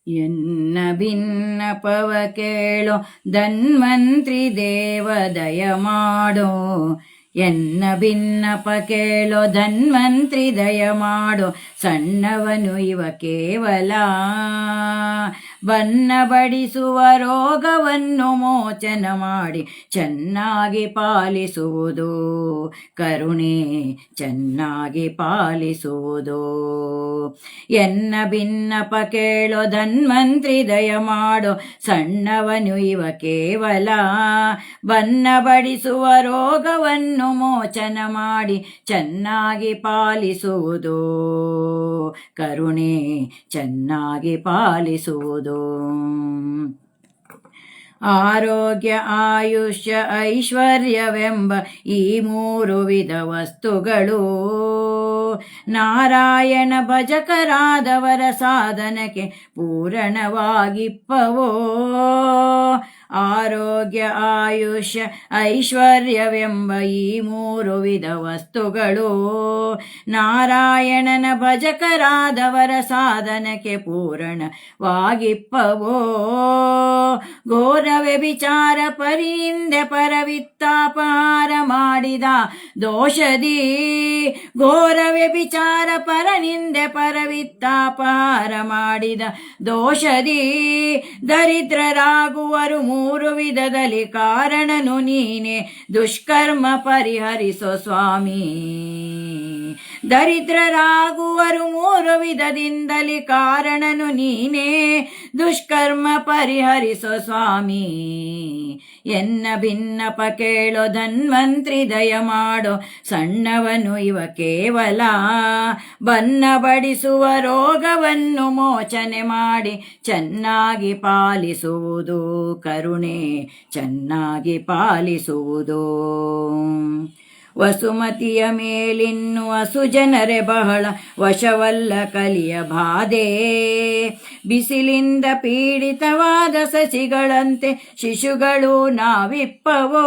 ಎನ್ನ ಭಿನ್ನಪವ ಕೇಳೋ ಧನ್ವಂತ್ರಿ ದೇವ ದಯ ಮಾಡೋ, ಎನ್ನ ಭಿನ್ನಪ ಕೇಳೋ ಧನ್ವಂತ್ರಿ ದಯ ಮಾಡೋ, ಸಣ್ಣವನು ಇವ ಕೇವಲ ಬನ್ನ ಬಡಿಸುವ ರೋಗವನ್ನು ಮೋಚನ ಮಾಡಿ ಚೆನ್ನಾಗಿ ಪಾಲಿಸುವುದು, ಕರುಣೆ ಚೆನ್ನಾಗಿ ಪಾಲಿಸುವುದು. ಎನ್ನ ಭಿನ್ನಪ ಕೇಳೋ ಧನ್ವಂತ್ರಿ ದಯ ಮಾಡೋ, ಸಣ್ಣವನು ಇವ ಕೇವಲ ಬನ್ನ ಬಡಿಸುವ ರೋಗವನ್ನು ಮೋಚನ ಮಾಡಿ ಚೆನ್ನಾಗಿ ಪಾಲಿಸುವುದು, ಕರುಣೆ ಚೆನ್ನಾಗಿ ಪಾಲಿಸುವುದು. ಆರೋಗ್ಯ ಆಯುಷ್ಯ ಐಶ್ವರ್ಯವೆಂಬ ಈ ಮೂರು ವಿಧ ವಸ್ತುಗಳು ನಾರಾಯಣ ಭಜಕರಾದವರ ಸಾಧನಕ್ಕೆ ಪೂರಣವಾಗಿಪ್ಪವೋ. ಆರೋಗ್ಯ ಆಯುಷ್ಯ ಐಶ್ವರ್ಯವೆಂಬ ಈ ಮೂರು ವಿಧ ವಸ್ತುಗಳು ನಾರಾಯಣನ ಭಜಕರಾದವರ ಸಾಧನಕ್ಕೆ ಪೂರಣವಾಗಿಪ್ಪವೋ. ಘೋರ ವ್ಯಭಿಚಾರ ಪರಿಯಿಂದ ಪರವಿತ್ತಾಪಹಾರ ಮಾಡಿದ ದೋಷದಿ, ಘೋರ ವ್ಯಭಿಚಾರ ಪರನಿಂದೆ ಪರವಿತ್ತಾಪಹಾರ ಮಾಡಿದ ದೋಷದಿ, ದರಿದ್ರರಾಗುವರು ಮೂರು ವಿಧದಲ್ಲಿ ಕಾರಣನು ನೀನೆ ದುಷ್ಕರ್ಮ ಪರಿಹರಿಸೋ ಸ್ವಾಮಿ. ದರಿದ್ರರಾಗುವರು ಮೂರು ವಿಧದಿಂದಲಿ ಕಾರಣನು ನೀನೇ, ದುಷ್ಕರ್ಮ ಪರಿಹರಿಸೋ ಸ್ವಾಮಿ. ಎನ್ನ ಭಿನ್ನಪ ಕೇಳೋ ಧನ್ವಂತ್ರಿ ದಯ ಮಾಡೋ, ಸಣ್ಣವನು ಇವ ಕೇವಲ. ಬನ್ನ ಬಡಿಸುವ ರೋಗವನ್ನು ಮೋಚನೆ ಮಾಡಿ ಚೆನ್ನಾಗಿ ಪಾಲಿಸುವುದು ಕರುಣೆ, ಚೆನ್ನಾಗಿ ಪಾಲಿಸುವುದು. ವಸುಮತಿಯ ಮೇಲಿನ್ನು ಅಸುಜನರೆ ಬಹಳ ವಶವಲ್ಲ ಕಲಿಯ ಬಾಧೆ, ಬಿಸಿಲಿಂದ ಪೀಡಿತವಾದ ಸಸಿಗಳಂತೆ ಶಿಶುಗಳು ನಾವಿಪ್ಪವೋ.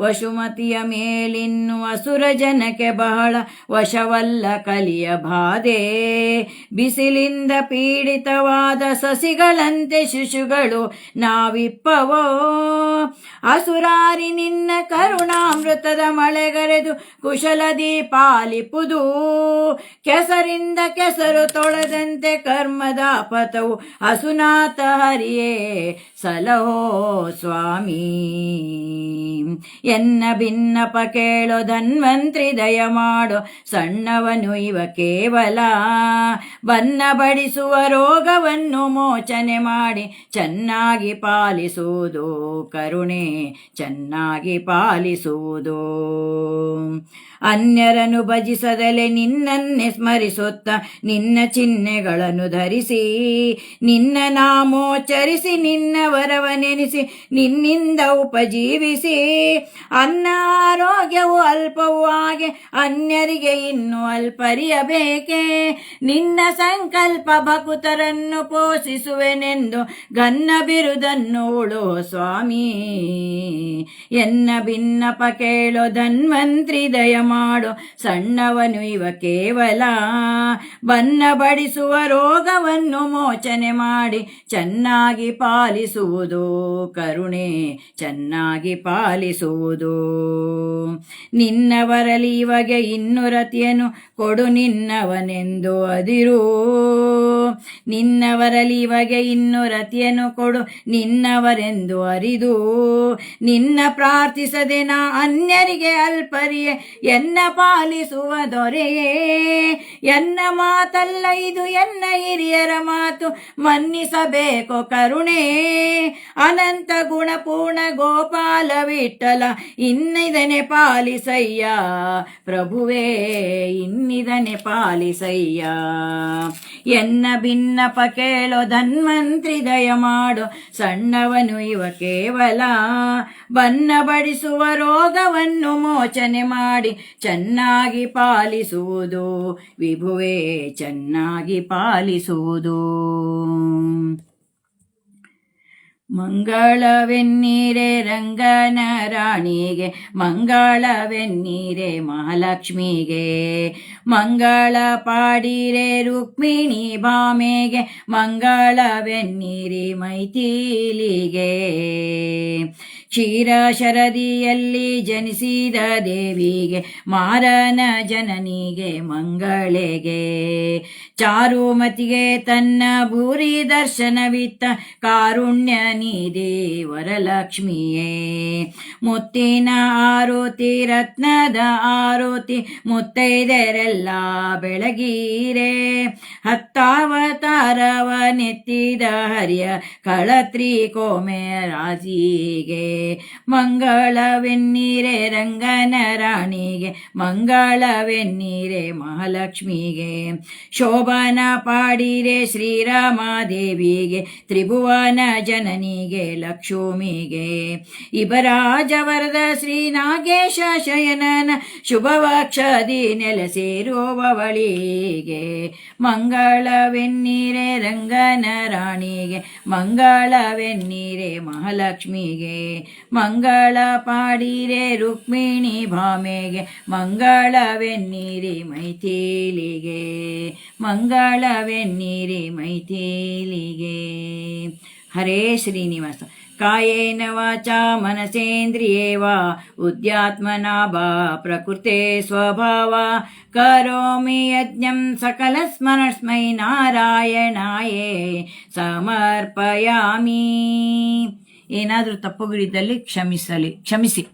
ವಸುಮತಿಯ ಮೇಲಿನ್ನು ಅಸುರ ಜನಕ್ಕೆ ಬಹಳ ವಶವಲ್ಲ ಕಲಿಯ ಬಾಧೆ, ಬಿಸಿಲಿಂದ ಪೀಡಿತವಾದ ಸಸಿಗಳಂತೆ ಶಿಶುಗಳು ನಾವಿಪ್ಪವೋ. ಅಸುರಾರಿ ನಿನ್ನ ಕರುಣಾಮೃತದ ಮಳೆಗರೆದು ಕುಶಲದಿ ಪಾಲಿಪುದು, ಕೆಸರಿಂದ ಕೆಸರು ತೊಳೆದಂತೆ ಕರ್ಮದ ಪಥವು ಅಸುನಾಥ ಹರಿಯೇ ಸಲಹೋ ಸ್ವಾಮಿ. ಎನ್ನ ಭಿನ್ನಪ ಕೇಳೋ ಧನ್ವಂತ್ರಿ ದಯ ಮಾಡೋ, ಸಣ್ಣವನು ಇವ ಕೇವಲ. ಬನ್ನ ಬಡಿಸುವ ರೋಗವನ್ನು ಮೋಚನೆ ಮಾಡಿ ಚೆನ್ನಾಗಿ ಪಾಲಿಸುವುದು ಕರುಣೆ, ಚೆನ್ನಾಗಿ ಪಾಲಿಸುವುದು. ಅನ್ಯರನ್ನು ಭಜಿಸದಲೆ ನಿನ್ನನ್ನೇ ಸ್ಮರಿಸುತ್ತ ನಿನ್ನ ಚಿಹ್ನೆಗಳನ್ನು ಧರಿಸಿ, ನಿನ್ನ ನಾಮೋಚ್ಚರಿಸಿ ನಿನ್ನ ವರವನೆನಿಸಿ ನಿನ್ನಿಂದ ಉಪಜೀವಿಸಿ. ಅನ್ನ ಆರೋಗ್ಯವು ಅಲ್ಪವೂ ಹಾಗೆ ಅನ್ಯರಿಗೆ ಇನ್ನು ಅಲ್ಪರಿಯಬೇಕೆ, ನಿನ್ನ ಸಂಕಲ್ಪ ಭಕುತರನ್ನು ಪೋಷಿಸುವೆನೆಂದು ಗನ್ನ ಬಿರುದನ್ನು ಉಳೋ ಸ್ವಾಮಿ. ಎನ್ನ ಭಿನ್ನಪ ಕೇಳೋ ಧನ್ವಂತ್ರಿ ದಯ ಮಾಡೋ, ಸಣ್ಣವನು ಇವ ಕೇವಲ. ಬನ್ನ ಬಡಿಸುವ ರೋಗವನ್ನು ಮೋಚನೆ ಮಾಡಿ ಚೆನ್ನಾಗಿ ಪಾಲಿಸುವುದು ಕರುಣೆ, ಚೆನ್ನಾಗಿ ಪಾಲಿಸುವುದು. ನಿನ್ನವರಲಿ ಇವಾಗ ಇನ್ನು ರತಿಯನ್ನು ಕೊಡು ನಿನ್ನವನೆಂದು ಅದಿರು, ನಿನ್ನವರಲಿ ಇವಾಗ ಇನ್ನು ರತಿಯನ್ನು ಕೊಡು ನಿನ್ನವರೆಂದು ಅರಿದು. ನಿನ್ನ ಪ್ರಾರ್ಥಿಸದೆ ನಾ ಅನ್ಯರಿಗೆ ಅಲ್ಪರಿಯೇ, ಎನ್ನ ಪಾಲಿಸುವ ದೊರೆಯೇ. ಎನ್ನ ಮಾತಲ್ಲ ಇದು ಎನ್ನ ಹಿರಿಯರ ಮಾತು, ಮನ್ನಿಸಬೇಕು ಕರುಣೆ. ಅನಂತ ಗುಣಪೂರ್ಣ ಗೋಪಾಲ ವಿಠಲ ಇನ್ನಿದನೆ ಪಾಲಿಸಯ್ಯ, ಪ್ರಭುವೇ ಇನ್ನಿದನೆ ಪಾಲಿಸಯ್ಯ. ಎನ್ನ ಭಿನ್ನಪ ಕೇಳೋ ಧನ್ವಂತ್ರಿ ದಯ ಮಾಡೋ, ಸಣ್ಣವನು ಇವ ಕೇವಲ. ಬನ್ನ ಬಡಿಸುವ ರೋಗವನ್ನು ಮೋಚನೆ ಮಾಡಿ ಚೆನ್ನಾಗಿ ಪಾಲಿಸುವುದು ವಿಭುವೇ, ಚೆನ್ನಾಗಿ ಪಾಲಿಸುವುದು. ಮಂಗಳವೆನ್ನೀರೆ ರಂಗನ ರಾಣಿಗೆ, ಮಂಗಳವೆನ್ನೀರೆ ಮಹಾಲಕ್ಷ್ಮಿಗೆ, ಮಂಗಳ ಪಾಡಿರೆ ರುಕ್ಮಿಣಿ ಭಾಮೆಗೆ, ಮಂಗಳವೆನ್ನೀರಿ ಮೈಥಿಲಿಗೆ. ಕ್ಷೀರ ಶರದಿಯಲ್ಲಿ ಜನಿಸಿದ ದೇವಿಗೆ, ಮಾರನ ಜನನಿಗೆ ಮಂಗಳೆಗೆ. ಚಾರುಮತಿಗೆ ತನ್ನ ಭೂರಿ ದರ್ಶನವಿತ್ತ ಕಾರುಣ್ಯ ನೀದೆ ವರಲಕ್ಷ್ಮಿಯೇ. ಮುತ್ತಿನ ಆರೋತಿ ರತ್ನದ ಆರೋತಿ ಮುತ್ತೈದೆರೆಲ್ಲ ಬೆಳಗೀರೆ, ಹತ್ತಾವತಾರವ ನೆತ್ತಿದ ಹರಿಯ ಕಳತ್ರಿ ಕೋಮೆ ರಾಜಿಗೆ. ಮಂಗಳವೆನ್ನೀರೆ ರಂಗನ ರಾಣಿಗೆ, ಮಂಗಳವೆನ್ನೀರೆ ಮಹಾಲಕ್ಷ್ಮಿಗೆ. ಶೋಭನ ಪಾಡಿರೆ ಶ್ರೀರಾಮದೇವಿಗೆ, ತ್ರಿಭುವನ ಜನನಿಗೆ ಲಕ್ಷ್ಮಿಗೆ. ಇಬರಾಜವರದ ಶ್ರೀ ನಾಗೇಶ ಶಯನನ ಶುಭವಕ್ಷದಿ ನೆಲೆಸಿರುವವಳಿಗೆ. ಮಂಗಳವೆನ್ನೀರೆ ರಂಗನ ರಾಣಿಗೆ, ಮಂಗಳವೆನ್ನೀರೆ ಮಹಾಲಕ್ಷ್ಮಿಗೆ. ಮಂಗಳ ಪಾಡಿರೆ ರುಕ್ಮಿಣಿ ಭಾಮೆಗೆ, ಮಂಗಳವೆನ್ನೀರಿ ಮೈಥಿಲಿಗೆ. ಮಂಗಳವೆನ್ನೀರಿ ಮೈಥಿಲಿಗೆ. ಹರೇ ಶ್ರೀನಿವಾಸ. ಕಾಯೇನ ವಾಚಾ ಮನಸೇಂದ್ರಿಯೇ ವಾ ಉದ್ಯಾತ್ಮನಾ ಭಾ ಪ್ರಕೃತೆ ಸ್ವಭಾವ. ಕರೋಮಿ ಯಜ್ಞಂ ಸಕಲಸ್ಮರಸ್ಮೈ ನಾರಾಯಣಾಯೇ ಸಮರ್ಪಯಾಮಿ. ಏನಾದರೂ ತಪ್ಪುಗಳಿದ್ದಲ್ಲಿ ಕ್ಷಮಿಸಿ.